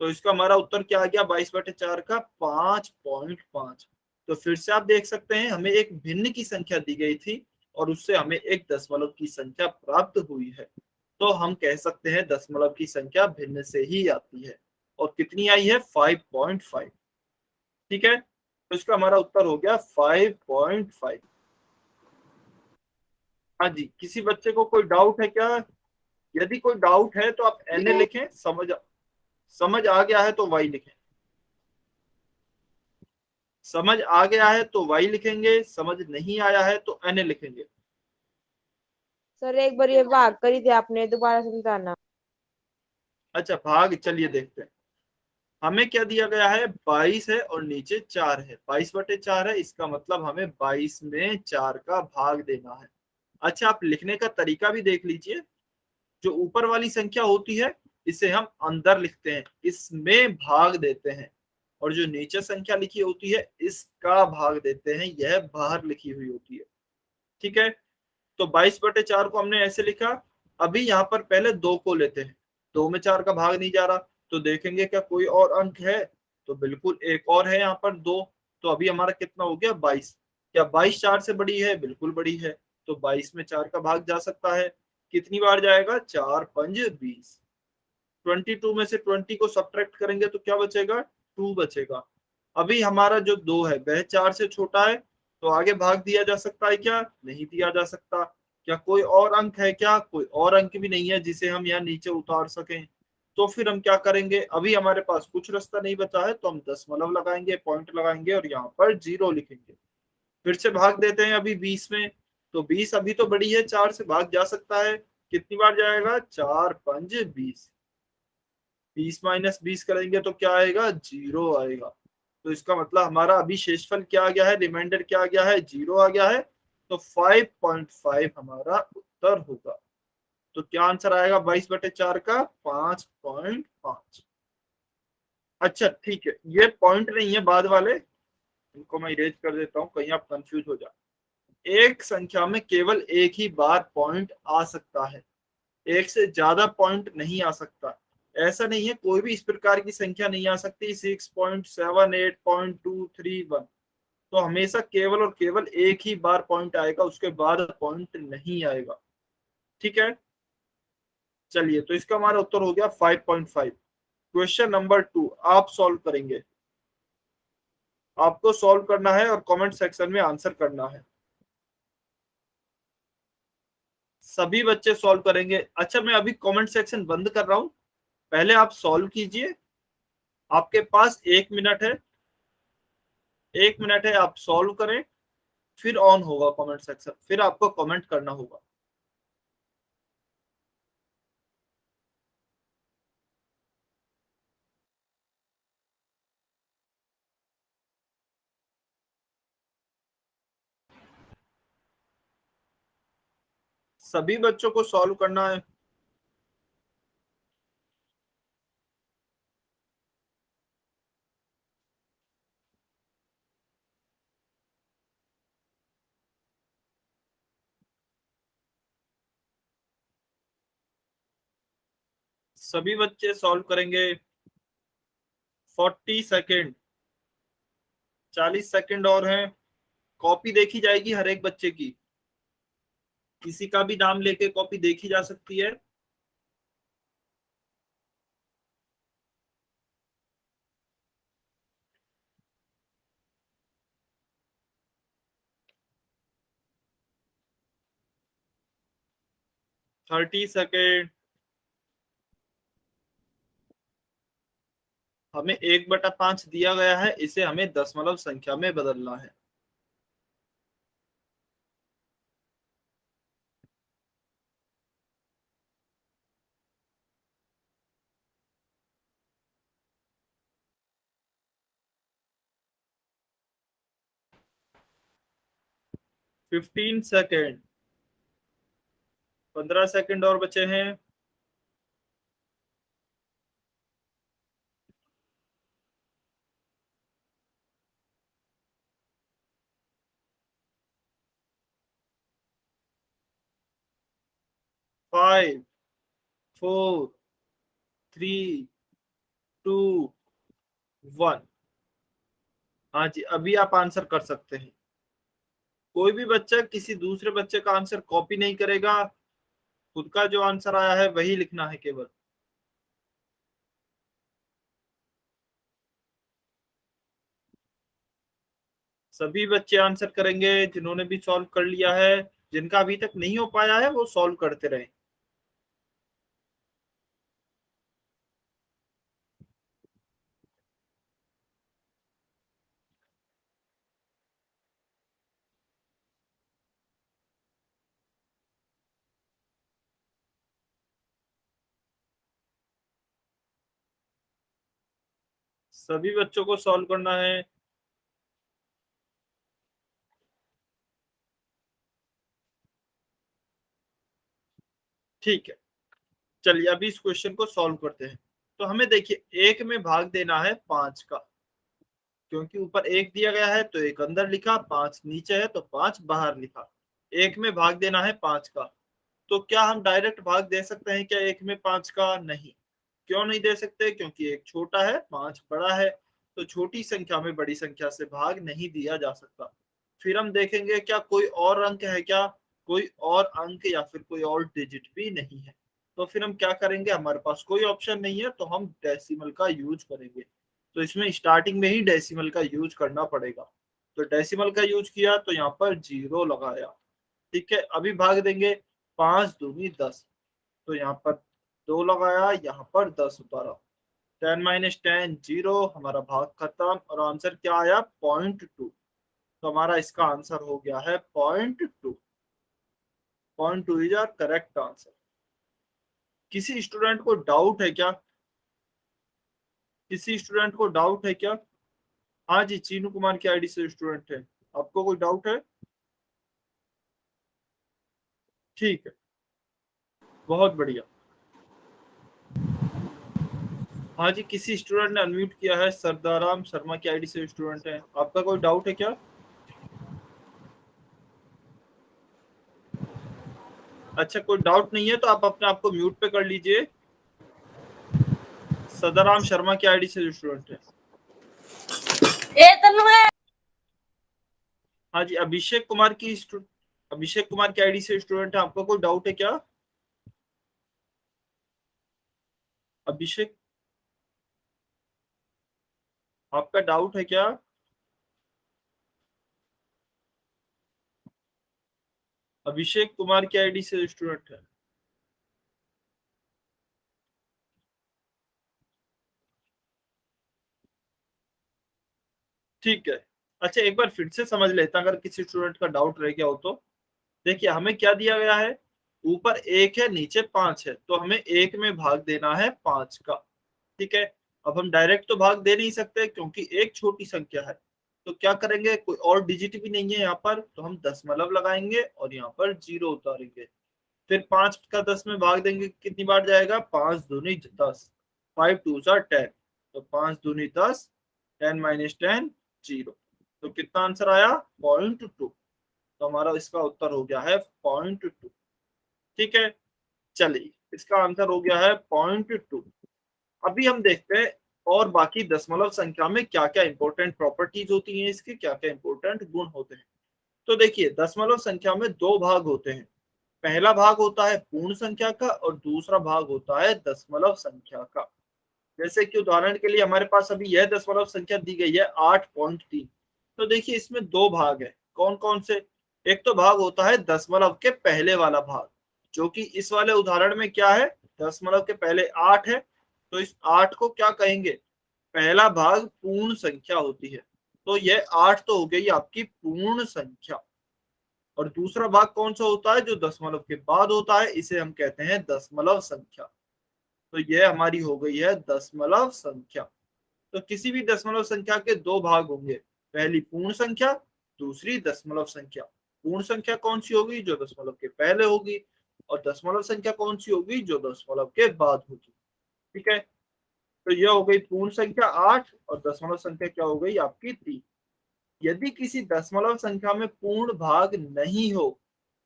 तो इसका हमारा उत्तर क्या आ गया, 22/4 का 5.5। तो फिर से आप देख सकते हैं, हमें एक भिन्न की संख्या दी गई थी और उससे हमें एक दशमलव की संख्या प्राप्त हुई है। तो हम कह सकते हैं दशमलव की संख्या भिन्न से ही आती है। और कितनी आई है, 5.5। ठीक है, तो इसका हमारा उत्तर हो गया 5.5। हाँ जी, किसी बच्चे को कोई डाउट है क्या? यदि कोई डाउट है तो आप एन लिखें, समझ आ गया है तो वाई लिखें। समझ आ गया है तो वाई लिखेंगे, समझ नहीं आया है तो एन लिखेंगे। सर एक बार ये भाग करी थी आपने, दोबारा समझाना। अच्छा भाग, चलिए देखते हैं। हमें क्या दिया गया है, 22 है और नीचे 4 है, 22/4 है, इसका मतलब हमें 22 में 4 का भाग देना है। अच्छा आप लिखने का तरीका भी देख लीजिए। जो ऊपर वाली संख्या होती है इसे हम अंदर लिखते हैं, इसमें भाग देते हैं, और जो नीचे संख्या लिखी होती है इसका भाग देते हैं, यह बाहर लिखी हुई होती है। ठीक है, तो 22/4 को हमने ऐसे लिखा। अभी यहाँ पर पहले 2 को लेते हैं, 2 में 4 का भाग नहीं जा रहा, तो देखेंगे क्या कोई और अंक है, तो बिल्कुल एक और है यहाँ पर 2। तो अभी हमारा कितना हो गया, 22। क्या 22 4 से बड़ी है, बिल्कुल बड़ी है, तो 22 में 4 का भाग जा सकता है। कितनी बार जाएगा, 4 5 20। 22 में से 20 को सब्ट्रैक्ट करेंगे तो क्या बचेगा, 2 बचेगा। अभी हमारा जो 2 है वह 4 से छोटा है, तो आगे भाग दिया जा सकता है क्या, नहीं दिया जा सकता। क्या कोई और अंक है, क्या कोई और अंक भी नहीं है जिसे हम यहाँ नीचे उतार सकें। तो फिर हम क्या करेंगे, अभी हमारे पास कुछ रास्ता नहीं बचा है, तो हम दशमलव लगाएंगे, पॉइंट लगाएंगे और यहाँ पर 0 लिखेंगे। फिर से भाग देते हैं अभी 20 में, तो 20 अभी तो बड़ी है, 4 से भाग जा सकता है। कितनी बार जाएगा, 4 5 20। 20 माइनस 20 करेंगे तो क्या आएगा, 0 आएगा। तो इसका मतलब हमारा अभी शेषफल क्या आ गया है, रिमाइंडर क्या आ गया है, 0 आ गया है। तो 5.5 हमारा उत्तर होगा। तो क्या आंसर आएगा 22/4 का, 5.5। अच्छा ठीक है, ये पॉइंट नहीं है बाद वाले, इनको मैं इरेज कर देता हूँ, कहीं आप कंफ्यूज हो जाए। एक संख्या में केवल एक ही बार पॉइंट आ सकता है, एक से ज्यादा पॉइंट नहीं आ सकता। ऐसा नहीं है, कोई भी इस प्रकार की संख्या नहीं आ सकती 6.7 8.231। तो हमेशा केवल और केवल एक ही बार पॉइंट आएगा, उसके बाद पॉइंट नहीं आएगा। ठीक है, चलिए तो इसका हमारा उत्तर हो गया 5.5। क्वेश्चन नंबर 2 आप सॉल्व करेंगे, आपको सॉल्व करना है और कमेंट सेक्शन में आंसर करना है। सभी बच्चे सॉल्व करेंगे। अच्छा मैं अभी कमेंट सेक्शन बंद कर रहा हूं, पहले आप सॉल्व कीजिए। आपके पास 1 मिनट है, 1 मिनट है, आप सॉल्व करें, फिर ऑन होगा कमेंट सेक्शन, फिर आपको कमेंट करना होगा। सभी बच्चों को सॉल्व करना है। सभी बच्चे सॉल्व करेंगे। 40 सेकेंड, 40 सेकेंड और हैं। कॉपी देखी जाएगी हर एक बच्चे की, किसी का भी नाम लेके कॉपी देखी जा सकती है। Thirty second. हमें 1/5 दिया गया है, इसे हमें दशमलव संख्या में बदलना है। फिफ्टीन सेकेंड, 15 सेकेंड और बचे हैं। 5 4 3 2 1। हाँ जी, अभी आप आंसर कर सकते हैं। कोई भी बच्चा किसी दूसरे बच्चे का आंसर कॉपी नहीं करेगा, खुद का जो आंसर आया है वही लिखना है केवल। सभी बच्चे आंसर करेंगे जिन्होंने भी सॉल्व कर लिया है, जिनका अभी तक नहीं हो पाया है वो सॉल्व करते रहे। सभी बच्चों को सॉल्व करना है। ठीक है, चलिए अभी इस क्वेश्चन को सॉल्व करते हैं। तो हमें देखिए एक में भाग देना है 5 का, क्योंकि ऊपर एक दिया गया है तो एक अंदर लिखा, 5 नीचे है तो 5 बाहर लिखा। एक में भाग देना है 5 का, तो क्या हम डायरेक्ट भाग दे सकते हैं क्या एक में 5 का? नहीं। क्यों नहीं दे सकते? क्योंकि एक छोटा है 5 बड़ा है, तो छोटी संख्या में बड़ी संख्या से भाग नहीं दिया जा सकता। फिर हम देखेंगे क्या कोई और अंक है क्या, कोई और अंक या फिर कोई और डिजिट भी नहीं है। तो फिर हम क्या करेंगे, हमारे पास कोई ऑप्शन नहीं है तो हम डेसिमल का यूज करेंगे। तो इसमें स्टार्टिंग में ही डेसिमल का यूज करना पड़ेगा। तो डेसिमल का यूज किया तो यहाँ पर 0 लगाया। ठीक है, अभी भाग देंगे 5 दूनी 10, तो यहाँ पर 2 लगाया, यहाँ पर 10 उतारा। 10 माइनस 10 0, हमारा भाग खत्म और आंसर क्या आया 0.2। तो हमारा इसका आंसर हो गया है 0.2। 0.2 इज आवर करेक्ट आंसर। किसी स्टूडेंट को डाउट है क्या? किसी स्टूडेंट को डाउट है क्या? हाँ जी, चीनू कुमार की आईडी से स्टूडेंट है, आपको कोई डाउट है? ठीक है, बहुत बढ़िया। हाँ जी, किसी स्टूडेंट ने अनम्यूट किया है, सरदाराम शर्मा की आईडी से स्टूडेंट है, आपका कोई डाउट है क्या? अच्छा, कोई डाउट नहीं है तो आप अपने आप को म्यूट पे कर लीजिए। सदाराम शर्मा की आईडी से स्टूडेंट है। हाँ जी, अभिषेक कुमार की आईडी से स्टूडेंट है, आपका कोई डाउट है क्या? अभिषेक, आपका डाउट है क्या? अभिषेक कुमार की आईडी से स्टूडेंट है। ठीक है, अच्छा एक बार फिर से समझ लेते हैं अगर किसी स्टूडेंट का डाउट रह गया हो तो। देखिए हमें क्या दिया गया है, ऊपर एक है नीचे 5 है, तो हमें एक में भाग देना है 5 का। ठीक है, अब हम डायरेक्ट तो भाग दे नहीं सकते क्योंकि एक छोटी संख्या है। तो क्या करेंगे, कोई और डिजिट भी नहीं है यहाँ पर, तो हम दशमलव लगाएंगे और यहाँ पर 0 उतारेंगे। फिर 5 का 10 में भाग देंगे, कितनी बार जाएगा, 5 दूनी 10, 5 2 10, तो 5 दूनी 10, 10 माइनस 10 0। तो कितना आंसर आया 0.2। तो हमारा इसका उत्तर हो गया है 0.2। ठीक है, चलिए इसका आंसर हो गया है 0.2। अभी हम देखते हैं और बाकी दशमलव संख्या में क्या क्या इंपॉर्टेंट प्रॉपर्टीज होती हैं, इसके क्या क्या इंपॉर्टेंट गुण होते हैं। तो देखिए दशमलव संख्या में दो भाग होते हैं। पहला भाग होता है पूर्ण संख्या का और दूसरा भाग होता है दशमलव संख्या का। जैसे कि उदाहरण के लिए हमारे पास अभी यह दशमलव संख्या दी गई है 8.3। तो देखिए इसमें दो भाग है, कौन कौन से। एक तो भाग होता है दशमलव के पहले वाला भाग, जो कि इस वाले उदाहरण में क्या है, दशमलव के पहले 8 है, तो इस 8 को क्या कहेंगे, पहला भाग पूर्ण संख्या होती है। तो यह 8 तो हो गई आपकी पूर्ण संख्या। और दूसरा भाग कौन सा होता है, जो दशमलव के बाद होता है, इसे हम कहते हैं दशमलव संख्या। तो यह हमारी हो गई है दशमलव संख्या। तो किसी भी दशमलव संख्या के दो भाग होंगे, पहली पूर्ण संख्या, दूसरी दशमलव संख्या। पूर्ण संख्या कौन सी होगी, जो दशमलव के पहले होगी, और दशमलव संख्या कौन सी होगी, जो दशमलव के बाद होगी। ठीक है, तो यह हो गई पूर्ण संख्या 8 और दशमलव संख्या क्या हो गई आपकी 3। यदि किसी दशमलव संख्या में पूर्ण भाग नहीं हो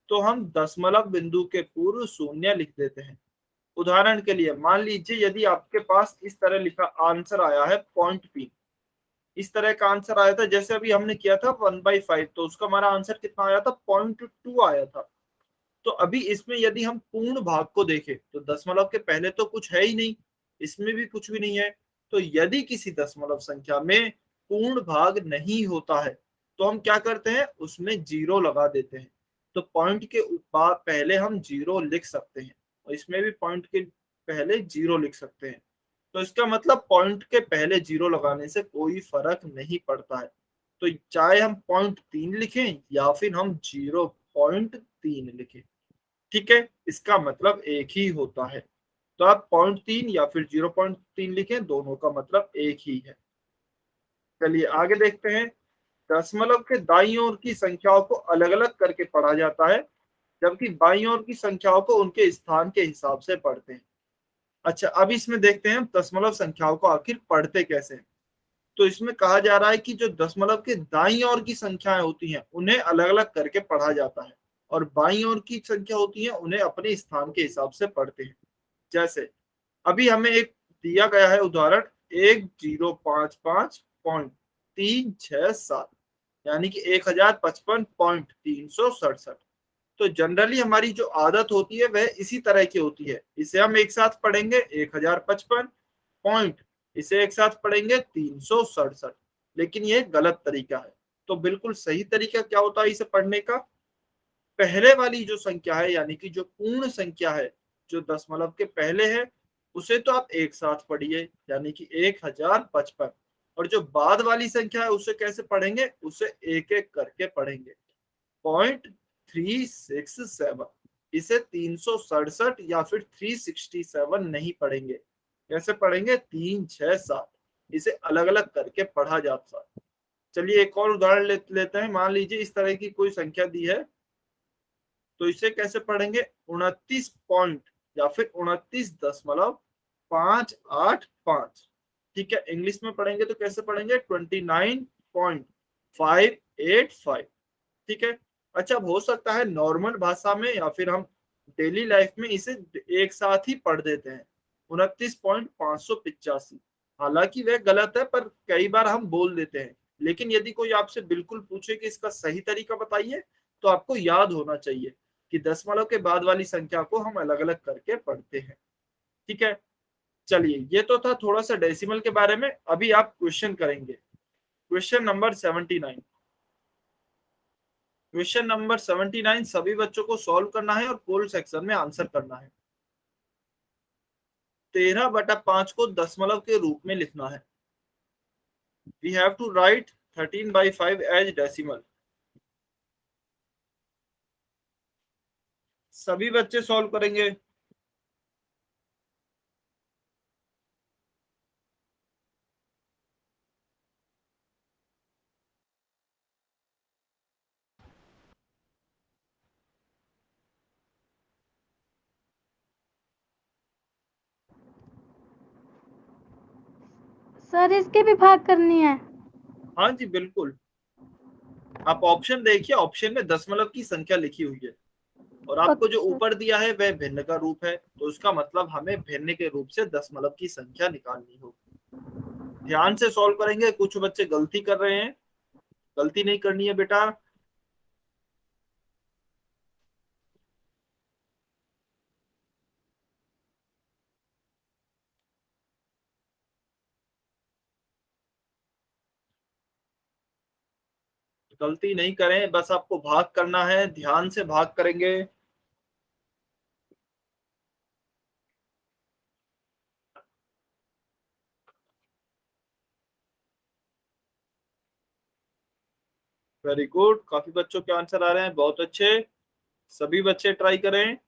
तो हम दशमलव बिंदु के पूर्व शून्य लिख देते हैं। उदाहरण के लिए मान लीजिए यदि आपके पास इस तरह लिखा आंसर आया है 0.3, इस तरह का आंसर आया था, जैसे अभी हमने किया था 1/5, तो उसका हमारा आंसर कितना आया था 0.2 आया था। तो अभी इसमें यदि हम पूर्ण भाग को देखें तो दशमलव के पहले तो कुछ है ही नहीं, इसमें भी कुछ भी नहीं है। तो यदि किसी दशमलव संख्या में पूर्ण भाग नहीं होता है तो हम क्या करते हैं, उसमें 0 लगा देते हैं। तो पॉइंट के ऊपर पहले हम 0 लिख सकते हैं, और इसमें भी पॉइंट के पहले 0 लिख सकते हैं। तो इसका मतलब पॉइंट के पहले 0 लगाने से कोई फर्क नहीं पड़ता है। तो चाहे हम 0.3 लिखें या फिर हम 0.3 लिखें, ठीक है, इसका मतलब एक ही होता है। तो आप 0.3 या फिर 0.3 लिखें, दोनों का मतलब एक ही है। चलिए आगे देखते हैं। दशमलव के दाईं ओर की संख्याओं को अलग अलग करके पढ़ा जाता है, जबकि बाईं ओर की संख्याओं को उनके स्थान के हिसाब से पढ़ते हैं। अच्छा, अब इसमें देखते हैं हम दशमलव संख्याओं को आखिर पढ़ते कैसे हैं। तो इसमें कहा जा रहा है कि जो दशमलव के दाईं ओर की संख्याएं होती हैं उन्हें अलग अलग करके पढ़ा जाता है, और बाईं ओर की संख्या होती है उन्हें अपने स्थान के हिसाब से पढ़ते हैं। जैसे अभी हमें एक दिया गया है उदाहरण, 1055.367, यानी कि 1055.367। तो जनरली हमारी जो आदत होती है वह इसी तरह की होती है। इसे हम एक साथ पढ़ेंगे 1055 पॉइंट, इसे एक साथ पढ़ेंगे 367, लेकिन ये गलत तरीका है। तो बिल्कुल सही तरीका क्या होता है इसे पढ़ने का? पहले वाली जो संख्या है, यानी कि जो पूर्ण संख्या है, जो दशमलव के पहले है, उसे तो आप एक साथ पढ़िए, यानी कि 1055। और जो बाद वाली संख्या है उसे कैसे पढ़ेंगे? उसे एक एक करके पढ़ेंगे। 0.367, इसे 367 या फिर 367 नहीं पढ़ेंगे। कैसे पढ़ेंगे? 367, इसे अलग अलग करके पढ़ा जाता है। चलिए एक और उदाहरण लेते हैं। मान लीजिए इस तरह की कोई संख्या दी है, तो इसे कैसे पढ़ेंगे? 29 पॉइंट या फिर 29.585। ठीक है, इंग्लिश में पढ़ेंगे तो कैसे पढ़ेंगे? 29.585। ठीक है। अच्छा, अब हो सकता है नॉर्मल भाषा में या फिर हम डेली लाइफ में इसे एक साथ ही पढ़ देते हैं, 29.585। हालांकि वह गलत है, पर कई बार हम बोल देते हैं। लेकिन यदि कोई आपसे बिल्कुल पूछे कि इसका सही तरीका बताइए, तो आपको याद होना चाहिए कि दशमलव के बाद वाली संख्या को हम अलग अलग करके पढ़ते हैं। ठीक है। चलिए, ये तो था थोड़ा सा डेसिमल के बारे में। अभी आप क्वेश्चन करेंगे, क्वेश्चन नंबर 79। क्वेश्चन नंबर 79 सभी बच्चों को सॉल्व करना है और पोल सेक्शन में आंसर करना है। 13/5 को दशमलव के रूप में लिखना है। We have to write 13/5 as decimal. सभी बच्चे सॉल्व करेंगे। सर इसके भी भाग करनी है? हाँ जी बिल्कुल। आप ऑप्शन देखिए, ऑप्शन में दशमलव की संख्या लिखी हुई है, और आपको जो ओके। ऊपर दिया है वह भिन्न का रूप है, तो उसका मतलब हमें भिन्न के रूप से दशमलव की संख्या निकालनी होगी। ध्यान से सॉल्व करेंगे। कुछ बच्चे गलती कर रहे हैं, गलती नहीं करनी है बेटा। गलती नहीं करें, बस आपको भाग करना है, ध्यान से भाग करेंगे। वेरी गुड, काफी बच्चों के आंसर आ रहे हैं, बहुत अच्छे। सभी बच्चे ट्राई करें।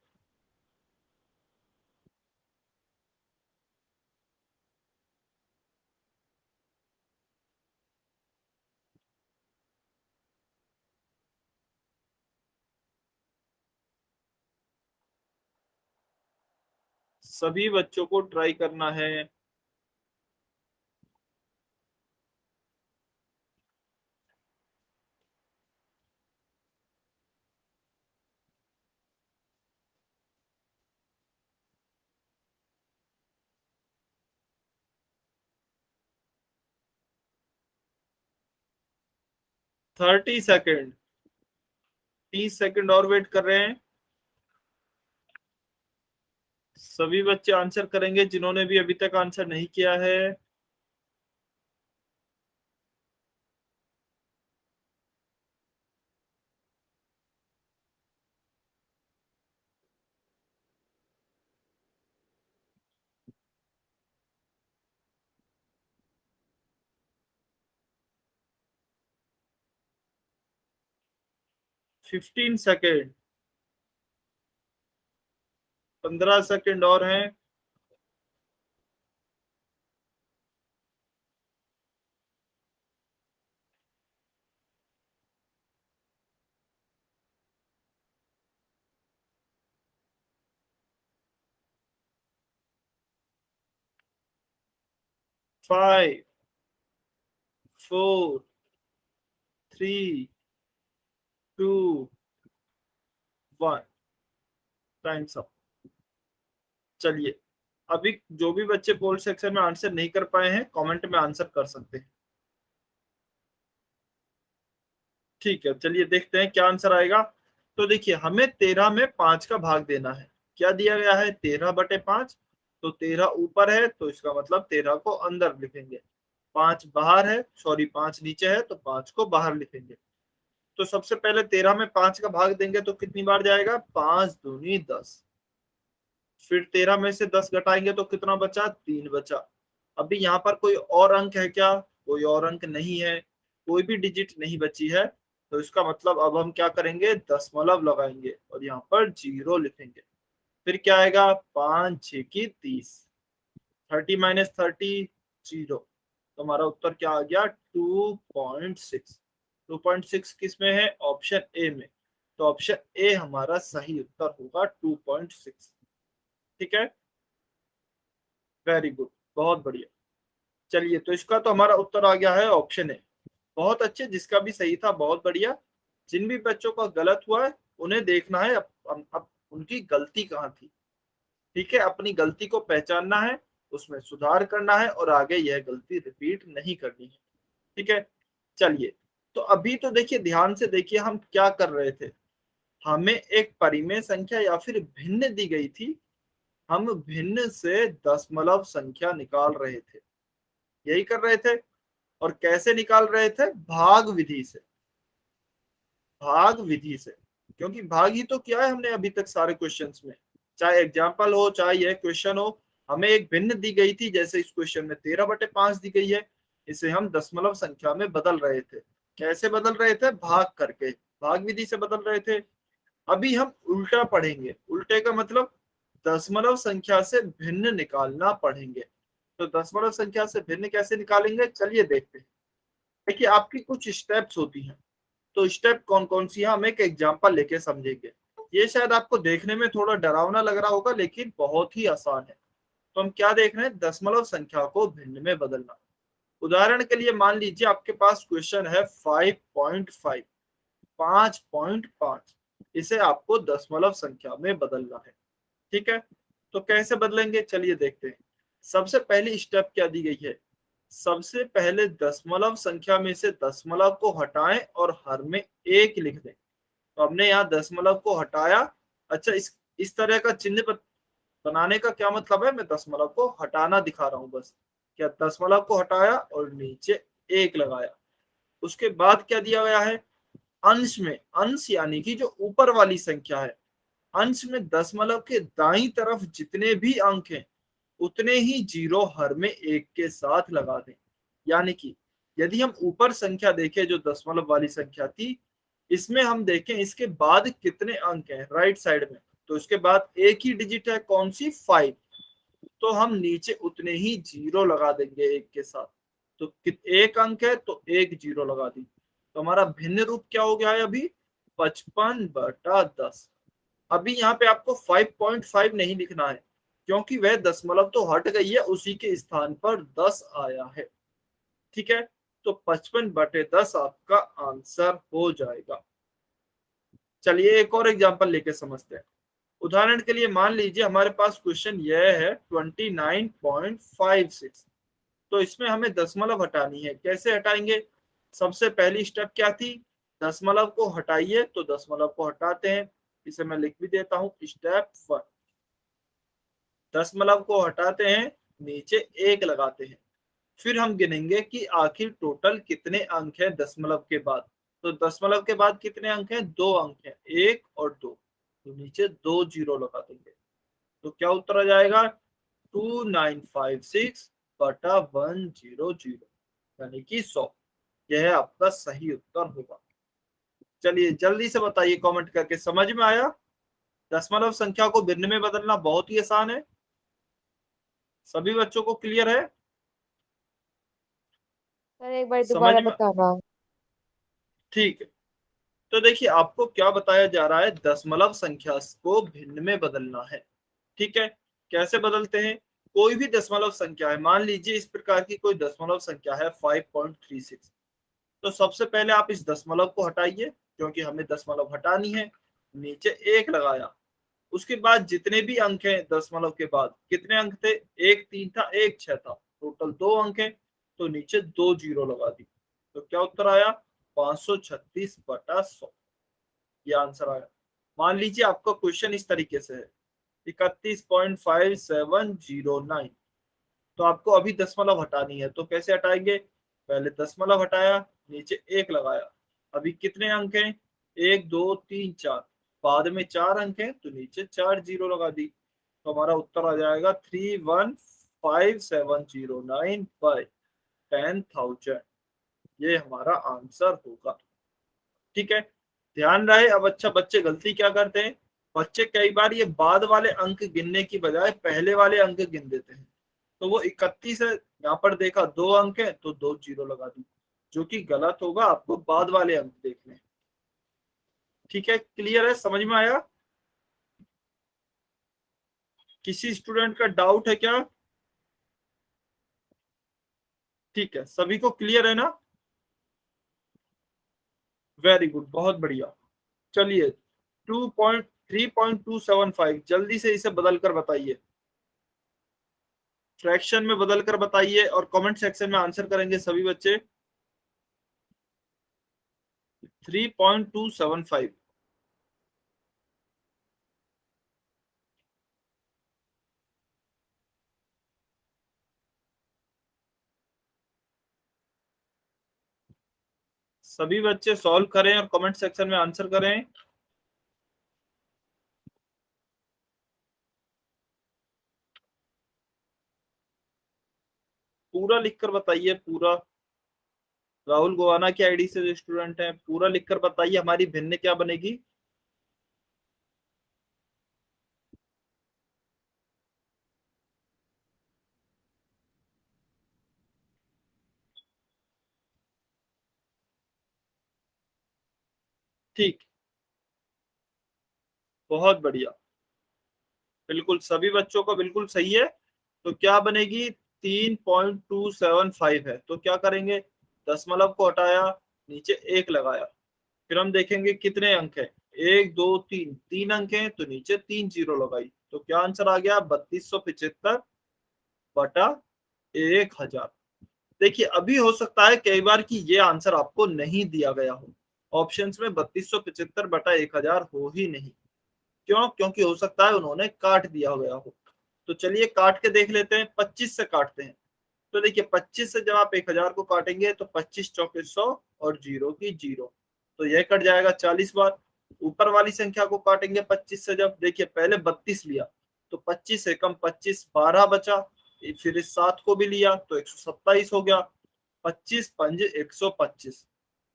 सभी बच्चों को ट्राई करना है। 30 सेकेंड, 30 सेकेंड और वेट कर रहे हैं। सभी बच्चे आंसर करेंगे जिन्होंने भी अभी तक आंसर नहीं किया है। 15 सेकेंड, 15 सेकेंड और हैं। 5 4 3 2 1 टाइम्स अप। चलिए, अभी जो भी बच्चे पोल सेक्शन में आंसर नहीं कर पाए हैं कमेंट में आंसर कर सकते हैं। ठीक है, चलिए देखते हैं क्या आंसर आएगा। तो देखिए, हमें 13 में 5 का भाग देना है। क्या दिया गया है? 13/5। तो 13 ऊपर है तो इसका मतलब 13 को अंदर लिखेंगे, 5 बाहर है, सॉरी 5 नीचे है तो 5 को बाहर लिखेंगे। तो सबसे पहले 13 में 5 का भाग देंगे तो कितनी बार जाएगा? 5 दूनी 10। फिर 13 में से 10 घटाएंगे तो कितना बचा? 3 बचा। अभी यहाँ पर कोई और अंक है क्या? कोई और अंक नहीं है, कोई भी डिजिट नहीं बची है। तो इसका मतलब अब हम क्या करेंगे? दशमलव लगाएंगे और यहाँ पर 0 लिखेंगे। फिर क्या आएगा? 5 6 की 30, 30 माइनस 30 0। तो हमारा उत्तर क्या आ गया? 2.6। 2.6 किस में है? ऑप्शन ए में। तो ऑप्शन ए हमारा सही उत्तर होगा, 2.6। ठीक है, वेरी गुड, बहुत बढ़िया। चलिए, तो इसका तो हमारा उत्तर आ गया है ऑप्शन ए। बहुत अच्छे, जिसका भी सही था बहुत बढ़िया। जिन भी बच्चों का गलत हुआ है उन्हें देखना है अब उनकी गलती कहाँ थी। ठीक है, अपनी गलती को पहचानना है, उसमें सुधार करना है और आगे यह गलती रिपीट नहीं करनी है। ठीक है, चलिए, तो अभी तो देखिए, ध्यान से देखिए हम क्या कर रहे थे। हमें एक परिमेय संख्या या फिर भिन्न दी गई थी, हम भिन्न से दशमलव संख्या निकाल रहे थे, यही कर रहे थे। और कैसे निकाल रहे थे? भाग विधि से। भाग विधि से, क्योंकि भाग ही तो किया है हमने अभी तक सारे क्वेश्चंस में, चाहे एग्जाम्पल हो चाहे यह क्वेश्चन हो। हमें एक भिन्न दी गई थी, जैसे इस क्वेश्चन में 13/5 दी गई है, इसे हम दशमलव संख्या में बदल रहे थे। कैसे बदल रहे थे? भाग करके, भाग विधि से बदल रहे थे। अभी हम उल्टा पढ़ेंगे। उल्टे का मतलब दशमलव संख्या से भिन्न निकालना पढ़ेंगे। तो दशमलव संख्या से भिन्न कैसे निकालेंगे, चलिए देखते हैं। देखिए, आपकी कुछ स्टेप्स होती हैं। तो स्टेप कौन कौन सी है, हम एक एग्जांपल लेके समझेंगे। ये शायद आपको देखने में थोड़ा डरावना लग रहा होगा, लेकिन बहुत ही आसान है। तो हम क्या देख रहे हैं? दशमलव संख्या को भिन्न में बदलना। उदाहरण के लिए मान लीजिए आपके पास क्वेश्चन है 5.5, 5.5। इसे आपको दशमलव संख्या में बदलना है। ठीक है, तो कैसे बदलेंगे, चलिए देखते हैं। सबसे पहली स्टेप क्या दी गई है? सबसे पहले दशमलव संख्या में से दशमलव को हटाएं और हर में 1 लिख दें। तो हमने यहाँ दशमलव को हटाया। अच्छा, इस तरह का चिन्ह बनाने का क्या मतलब है? मैं दशमलव को हटाना दिखा रहा हूँ बस। क्या? दशमलव को हटाया और नीचे 1 लगाया। उसके बाद क्या दिया गया है? अंश में, अंश यानी कि जो ऊपर वाली संख्या है, अंश में दशमलव के दाईं तरफ जितने भी अंक हैं उतने ही 0 हर में 1 के साथ लगा दें। यानी कि यदि हम ऊपर संख्या देखें जो दशमलव वाली संख्या थी, इसमें हम देखें इसके बाद कितने अंक हैं राइट साइड में, तो इसके बाद एक ही डिजिट है, कौन सी? 5। तो हम नीचे उतने ही 0 लगा देंगे 1 के साथ। तो एक अंक है तो 1 0 लगा दी। तो हमारा भिन्न रूप क्या हो गया है अभी? 55/10। अभी यहाँ पे आपको 5.5 नहीं लिखना है, क्योंकि वह दशमलव तो हट गई है, उसी के स्थान पर 10 आया है। ठीक है, तो 55/10 आपका आंसर हो जाएगा। चलिए एक और एग्जांपल लेके समझते हैं। उदाहरण के लिए मान लीजिए हमारे पास क्वेश्चन यह है 29.56। तो इसमें हमें दशमलव हटानी है। कैसे हटाएंगे? सबसे पहली स्टेप क्या थी? दशमलव को हटाइए। तो दशमलव को हटाते हैं, इसे मैं लिख भी देता हूं, स्टेप 1। दशमलव को हटाते हैं, नीचे 1 लगाते हैं। फिर हम गिनेंगे कि आखिर टोटल कितने अंक है दशमलव के बाद। तो दशमलव के बाद कितने अंक हैं? 2 अंक हैं, 1 और 2। तो नीचे 2 0 लगा देंगे। तो क्या उत्तर आ जाएगा? 2956/100, यानी कि 100। यह है आपका सही उत्तर होगा। चलिए जल्दी से बताइए कमेंट करके, समझ में आया? दशमलव संख्या को भिन्न में बदलना बहुत ही आसान है। सभी बच्चों को क्लियर है? सर एक बार समझ दोबारा में? बताना। ठीक है, तो देखिए आपको क्या बताया जा रहा है? दशमलव संख्या को भिन्न में बदलना है। ठीक है, कैसे बदलते हैं? कोई भी दशमलव संख्या है, मान लीजिए इस प्रकार की कोई दशमलव संख्या है 5.36, तो सबसे पहले आप इस दशमलव को हटाइए क्योंकि हमें दशमलव हटानी है, नीचे एक लगाया। उसके बाद जितने भी अंक हैं दशमलव के बाद, कितने अंक थे, एक 3 था, एक 6 था, टोटल 2 अंक है, तो नीचे 2 जीरो लगा दी। तो क्या उत्तर आया, 536/100, ये आंसर आया। मान लीजिए आपका क्वेश्चन इस तरीके से है 31.5709, तो आपको अभी दशमलव हटानी है, तो कैसे हटाएंगे, पहले दशमलव हटाया, नीचे एक लगाया, अभी कितने अंक हैं, 1 2 3 4, बाद में 4 अंक हैं तो नीचे 4 जीरो लगा दी, तो हमारा उत्तर आ जाएगा 315709/10,000, ये हमारा आंसर होगा। ठीक है, ध्यान रहे। अब अच्छा, बच्चे गलती क्या करते हैं, बच्चे कई बार ये बाद वाले अंक गिनने की बजाय पहले वाले अंक गिन देते हैं, तो वो 31 है, यहाँ पर देखा 2 अंक है तो 2 जीरो लगा दी, जो कि गलत होगा, आपको बाद वाले अंक देखने। ठीक है, क्लियर है, समझ में आया, किसी स्टूडेंट का डाउट है क्या, ठीक है, सभी को क्लियर है ना, वेरी गुड, बहुत बढ़िया। चलिए 3.275 जल्दी से इसे बदल कर बताइए, फ्रैक्शन में बदल कर बताइए और कमेंट सेक्शन में आंसर करेंगे सभी बच्चे। 3.275, सभी बच्चे सॉल्व करें और कमेंट सेक्शन में आंसर करें। पूरा लिखकर बताइए, पूरा, राहुल गोवाना की आईडी से जो स्टूडेंट हैं पूरा लिखकर बताइए हमारी भिन्न क्या बनेगी। ठीक, बहुत बढ़िया, बिल्कुल सभी बच्चों का बिल्कुल सही है। तो क्या बनेगी, 3.275 है, तो क्या करेंगे, दशमलव को हटाया, नीचे एक लगाया, फिर हम देखेंगे कितने अंक है, 1 2 3, 3 अंक हैं तो नीचे 3 जीरो लगाई, तो क्या आंसर आ गया, 3275/1000। देखिए अभी हो सकता है कई बार कि ये आंसर आपको नहीं दिया गया हो, ऑप्शंस में 3275/1000 हो ही नहीं, क्यों, क्योंकि हो सकता है उन्होंने काट दिया गया हो। तो चलिए काट के देख लेते हैं, 25 से काटते हैं। तो देखिए 25 से जब आप 1000 को काटेंगे तो 25 चौके 100 और जीरो की जीरो, तो यह कट जाएगा 40 बार। ऊपर वाली संख्या को काटेंगे 25 से, जब देखिए पहले 32 लिया तो 25 से कम 25 12 बचा, फिर इस 7 को भी लिया तो 127 हो गया, 25 पंज 125,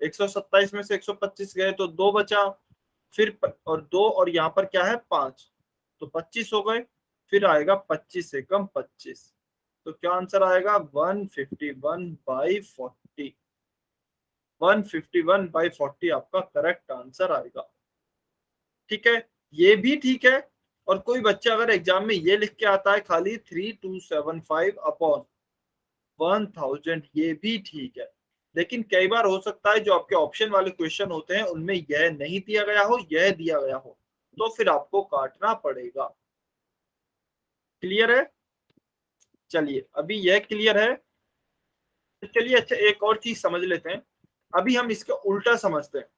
127 में से 125 गए तो 2 बचा, फिर और 2 और यहाँ पर क्या है 5, तो 25 हो गए, फिर आएगा 25 से कम 25, तो क्या आंसर आएगा 151/40, 151/40 आपका करेक्ट आंसर आएगा। ठीक है, ये भी ठीक है। और कोई बच्चा अगर एग्जाम में ये लिख के आता है खाली 3275/1000, ये भी ठीक है, लेकिन कई बार हो सकता है जो आपके ऑप्शन वाले क्वेश्चन होते हैं उनमें यह नहीं दिया गया हो, यह दिया गया हो, तो फिर आपको काटना पड़ेगा। क्लियर है, चलिए अभी यह क्लियर है। तो चलिए अच्छा एक और चीज समझ लेते हैं, अभी हम इसका उल्टा समझते हैं।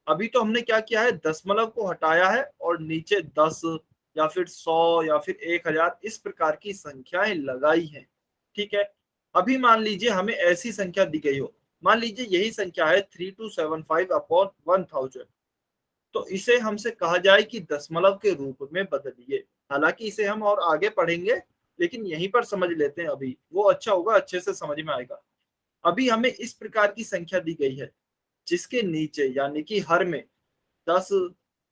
अभी तो हमने क्या किया है, दशमलव को हटाया है और नीचे 10 या फिर 100 या फिर 1000 इस प्रकार की संख्याएं लगाई हैं। ठीक है, अभी मान लीजिए हमें ऐसी संख्या दी गई हो, मान लीजिए यही संख्या है 3275/1000, तो इसे हमसे कहा जाए कि दशमलव के रूप में बदलिए। हालांकि इसे हम और आगे पढ़ेंगे, लेकिन यहीं पर समझ लेते हैं, अभी वो अच्छा होगा, अच्छे से समझ में आएगा। अभी हमें इस प्रकार की संख्या दी गई है जिसके नीचे यानी कि हर में 10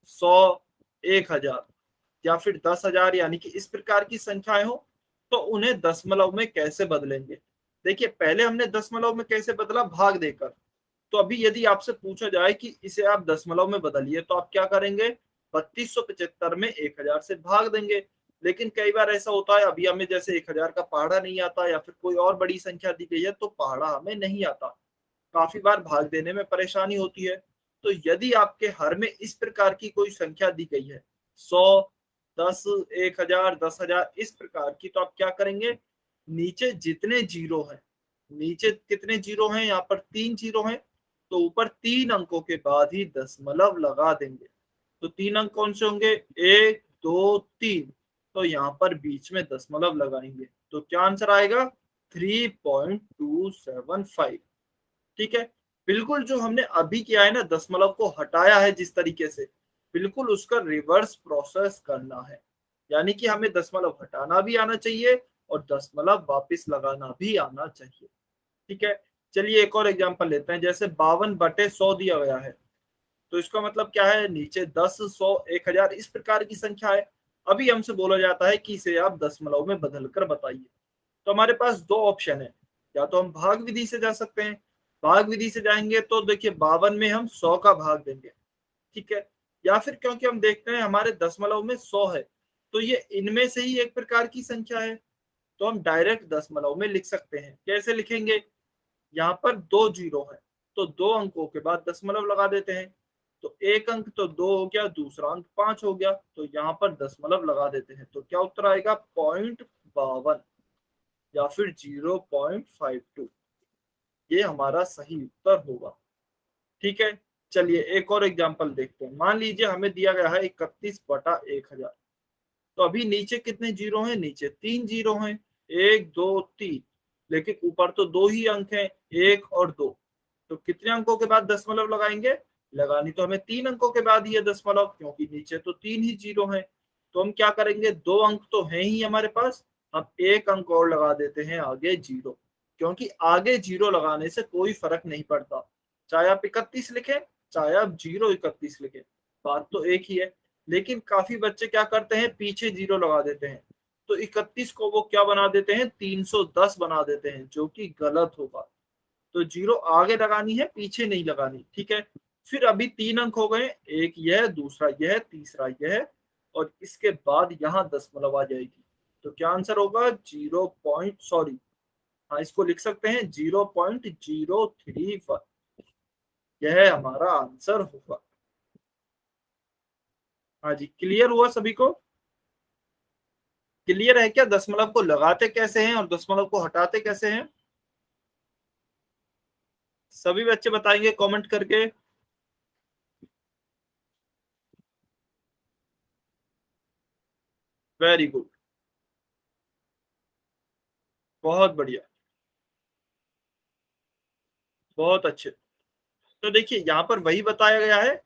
100 1000 या फिर 10,000 यानी कि इस प्रकार की संख्याएं हो, तो उन्हें दशमलव में कैसे बदलेंगे। देखिए पहले हमने दशमलव में कैसे बदला, भाग देकर। तो अभी यदि आपसे पूछा जाए कि इसे आप दशमलव में बदलिए तो आप क्या करेंगे, 3275 में 1000 से भाग देंगे। लेकिन कई बार ऐसा होता है, अभी हमें जैसे 1000 का पहाड़ा नहीं आता या फिर कोई और बड़ी संख्या दी गई है तो पहाड़ा हमें नहीं आता, काफी बार भाग देने में परेशानी होती है। तो यदि आपके हर में इस प्रकार की कोई संख्या दी गई है, 100, 10, 1000, 10,000 इस प्रकार की, तो आप क्या करेंगे, नीचे जितने जीरो हैं, नीचे कितने जीरो हैं, यहाँ पर 3 जीरो हैं, तो ऊपर 3 अंकों के बाद ही दशमलव लगा देंगे। तो 3 अंक कौन से होंगे, 1, 2, 3, तो यहाँ पर बीच में दशमलव लगाएंगे, तो क्या आंसर आएगा, 3.275। ठीक है, बिल्कुल जो हमने अभी किया है ना, दशमलव को हटाया है जिस तरीके से, बिल्कुल उसका रिवर्स प्रोसेस करना है। यानी कि हमें दशमलव हटाना भी आना चाहिए और दशमलव वापस लगाना भी आना चाहिए। ठीक है, चलिए एक और एग्जांपल लेते हैं। जैसे 52/100 दिया गया है, तो इसका मतलब क्या है, नीचे 10, 100, 1000 इस प्रकार की संख्या है। अभी हमसे बोला जाता है कि इसे आप दशमलव में बदल कर बताइए। तो हमारे पास दो ऑप्शन है, या तो हम भाग विधि से जा सकते हैं। भाग विधि से जाएंगे तो देखिए 52 में हम 100 का भाग देंगे, ठीक है, या फिर क्योंकि हम देखते हैं हमारे दशमलव में 100 है, तो ये इनमें से ही एक प्रकार की संख्या है, तो हम डायरेक्ट दशमलव में लिख सकते हैं। कैसे लिखेंगे, यहाँ पर 2 जीरो है, तो 2 अंकों के बाद दशमलव लगा देते हैं, तो एक अंक तो 2 हो गया, दूसरा अंक 5 हो गया, तो यहाँ पर दशमलव लगा देते हैं, तो क्या उत्तर आएगा, 0.52 या फिर 0.52, ये हमारा सही उत्तर होगा। ठीक है, चलिए एक और एग्जांपल देखते हैं। मान लीजिए हमें दिया गया है 31/1000, तो अभी नीचे कितने जीरो हैं, नीचे 3 जीरो हैं, 1, 2, 3, लेकिन ऊपर तो 2 ही अंक हैं, 1 और 2, तो कितने अंकों के बाद दशमलव लगाएंगे, लगानी तो हमें 3 अंकों के बाद ही है दशमलव, क्योंकि नीचे तो 3 ही जीरो हैं। तो हम क्या करेंगे, 2 अंक तो हैं ही हमारे पास, हम एक अंक और लगा देते हैं आगे जीरो, क्योंकि आगे जीरो लगाने से कोई फर्क नहीं पड़ता, चाहे आप 31 लिखें चाहे आप 031 लिखें, बात तो एक ही है। लेकिन काफी बच्चे क्या करते हैं, पीछे जीरो लगा देते हैं, तो 31 को वो क्या बना देते हैं, 310 बना देते हैं, जो कि गलत होगा। तो जीरो आगे लगानी है, पीछे नहीं लगानी। ठीक है, फिर अभी 3 अंक हो गए, एक यह, दूसरा यह, तीसरा यह, और इसके बाद यहाँ दशमलव आ जाएगी, तो क्या आंसर होगा, 0. हाँ, इसको लिख सकते हैं 0.031, यह हमारा आंसर होगा। हाँ जी, क्लियर हुआ सभी को, क्लियर है क्या, दशमलव को लगाते कैसे हैं और दशमलव को हटाते कैसे हैं, सभी बच्चे बताएंगे कमेंट करके। वेरी गुड, बहुत बढ़िया, बहुत अच्छे। तो देखिए यहाँ पर वही बताया गया है,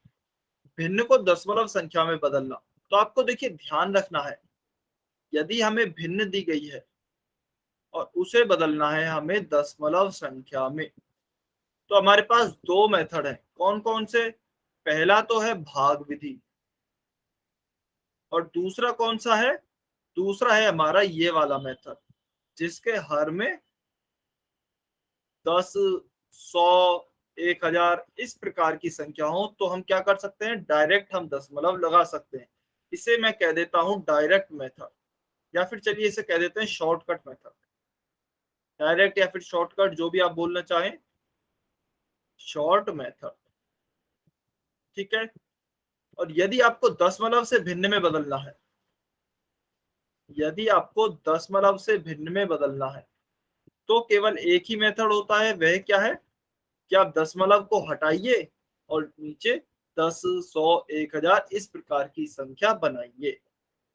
भिन्न को दशमलव संख्या में बदलना। तो आपको देखिए ध्यान रखना है, यदि हमें भिन्न दी गई है और उसे बदलना है हमें दशमलव संख्या में, तो हमारे पास दो मेथड है। कौन कौन से, पहला तो है भाग विधि, और दूसरा कौन सा है, दूसरा है हमारा ये वाला मेथड, जिसके हर में 10, 100, 1000 इस प्रकार की संख्या हो, तो हम क्या कर सकते हैं, डायरेक्ट हम दशमलव लगा सकते हैं। इसे मैं कह देता हूं डायरेक्ट मेथड, या फिर चलिए इसे कह देते हैं शॉर्टकट मेथड, डायरेक्ट या फिर शॉर्टकट जो भी आप बोलना चाहें, शॉर्ट मेथड। ठीक है, और यदि आपको दशमलव से भिन्न में बदलना है, यदि आपको दशमलव से भिन्न में बदलना है, तो केवल एक ही मेथड होता है, वह क्या है, कि आप दशमलव को हटाइए और नीचे 10, 100, 1000 इस प्रकार की संख्या बनाइए।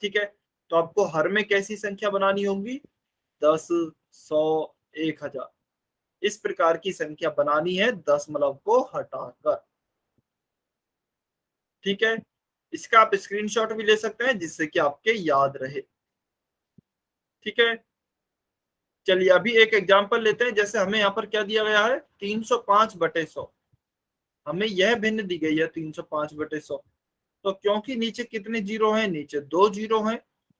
ठीक है, तो आपको हर में कैसी संख्या बनानी होगी, 10, 100, 1000 इस प्रकार की संख्या बनानी है दशमलव को हटाकर। ठीक है, इसका आप स्क्रीनशॉट भी ले सकते हैं जिससे कि आपके याद रहे। ठीक है, चलिए अभी एक एग्जांपल लेते हैं। जैसे हमें यहाँ पर क्या दिया गया है, 305/100, हमें यह भिन्न दी गई है 305/100, तो क्योंकि नीचे कितने जीरो हैं, नीचे 2 जीरो हैं,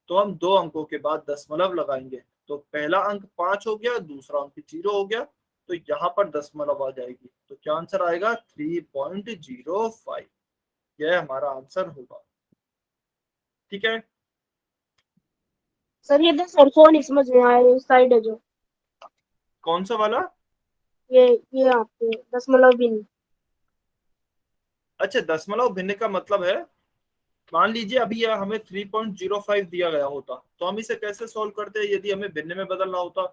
तो हम 2 अंकों के बाद दशमलव लगाएंगे, तो पहला अंक 5 हो गया, दूसरा अंक 0 हो गया, तो यहाँ पर दशमलव आ जाएगी, तो क्या आंसर आएगा, 3.05, यह हमारा आंसर होगा। ठीक है, सर ये 10 और 100 नहीं समझ में आया, ये साइड है जो, कौन सा वाला? ये आपके दशमलव भिन्न। अच्छा, दशमलव भिन्न का मतलब है, मान लीजिए अभी यह हमें 3.05 दिया गया होता तो हम इसे कैसे सॉल्व करते? यदि हमें भिन्न में बदलना होता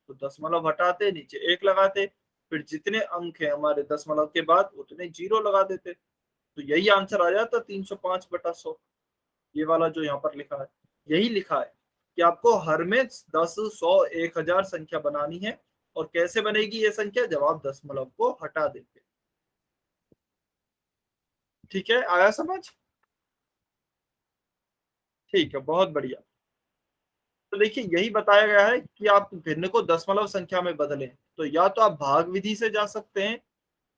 तो दशमलव हटाते, नीचे एक लगाते, फिर जितने अंक है हमारे दशमलव के बाद उतने जीरो लगा देते, तो यही आंसर आ जाता 305/100। ये वाला जो यहाँ पर लिखा है, यही लिखा है कि आपको हर में 10, 100, 1000 संख्या बनानी है। और कैसे बनेगी ये संख्या? जब आप दशमलव को हटा देंगे। ठीक है, आया समझ? ठीक है, बहुत बढ़िया। तो देखिए, यही बताया गया है कि आप भिन्न को दशमलव संख्या में बदलें, तो या तो आप भाग विधि से जा सकते हैं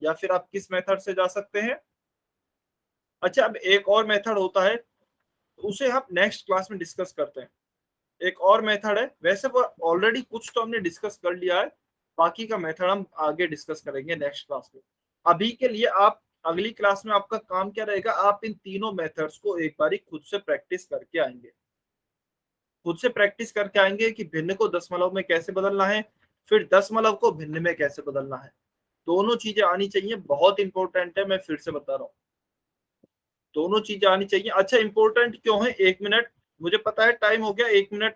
या फिर आप किस मेथड से जा सकते हैं। अच्छा, अब एक और मेथड होता है, उसे हम नेक्स्ट क्लास में डिस्कस करते हैं। एक और मेथड है, वैसे वो ऑलरेडी कुछ तो हमने डिस्कस कर लिया है, बाकी का मेथड हम आगे डिस्कस करेंगे नेक्स्ट क्लास में। अभी के लिए आप अगली क्लास में आपका काम क्या रहेगा, आप इन तीनों मेथड्स को एक बारी खुद से प्रैक्टिस करके आएंगे। खुद से प्रैक्टिस करके आएंगे कि भिन्न को दशमलव में कैसे बदलना है, फिर दशमलव को भिन्न में कैसे बदलना है। दोनों चीजें आनी चाहिए, बहुत इंपॉर्टेंट है, मैं फिर से बता रहा हूँ, दोनों चीजें आनी चाहिए। अच्छा, इंपॉर्टेंट क्यों है? 1 मिनट, मुझे पता है टाइम हो गया, 1 मिनट।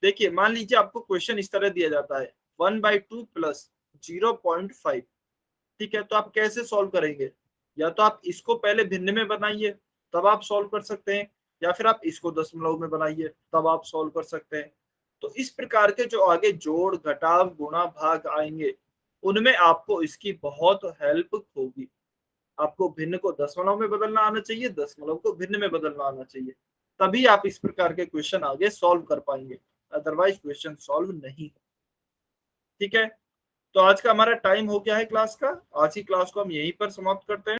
देखिए, मान लीजिए आपको क्वेश्चन इस तरह दिया जाता है 1/2 प्लस 0.5। ठीक है, तो आप कैसे सॉल्व करेंगे? या तो आप इसको पहले भिन्न में बनाइए, तब आप सॉल्व कर सकते हैं, या फिर आप इसको दशमलव में बनाइए, तब आप सॉल्व कर सकते हैं। तो इस प्रकार के जो आगे जोड़, घटाव, गुणा, भाग आएंगे, उनमें आपको इसकी बहुत हेल्प होगी। आपको भिन्न को दशमलव में बदलना आना चाहिए, दशमलव को भिन्न में बदलना आना चाहिए, तभी आप इस प्रकार के क्वेश्चन आगे सॉल्व कर पाएंगे, अदरवाइज क्वेश्चन सॉल्व नहीं। ठीक है, तो आज का हमारा टाइम हो गया है क्लास का, आज ही क्लास को हम यहीं पर समाप्त करते हैं।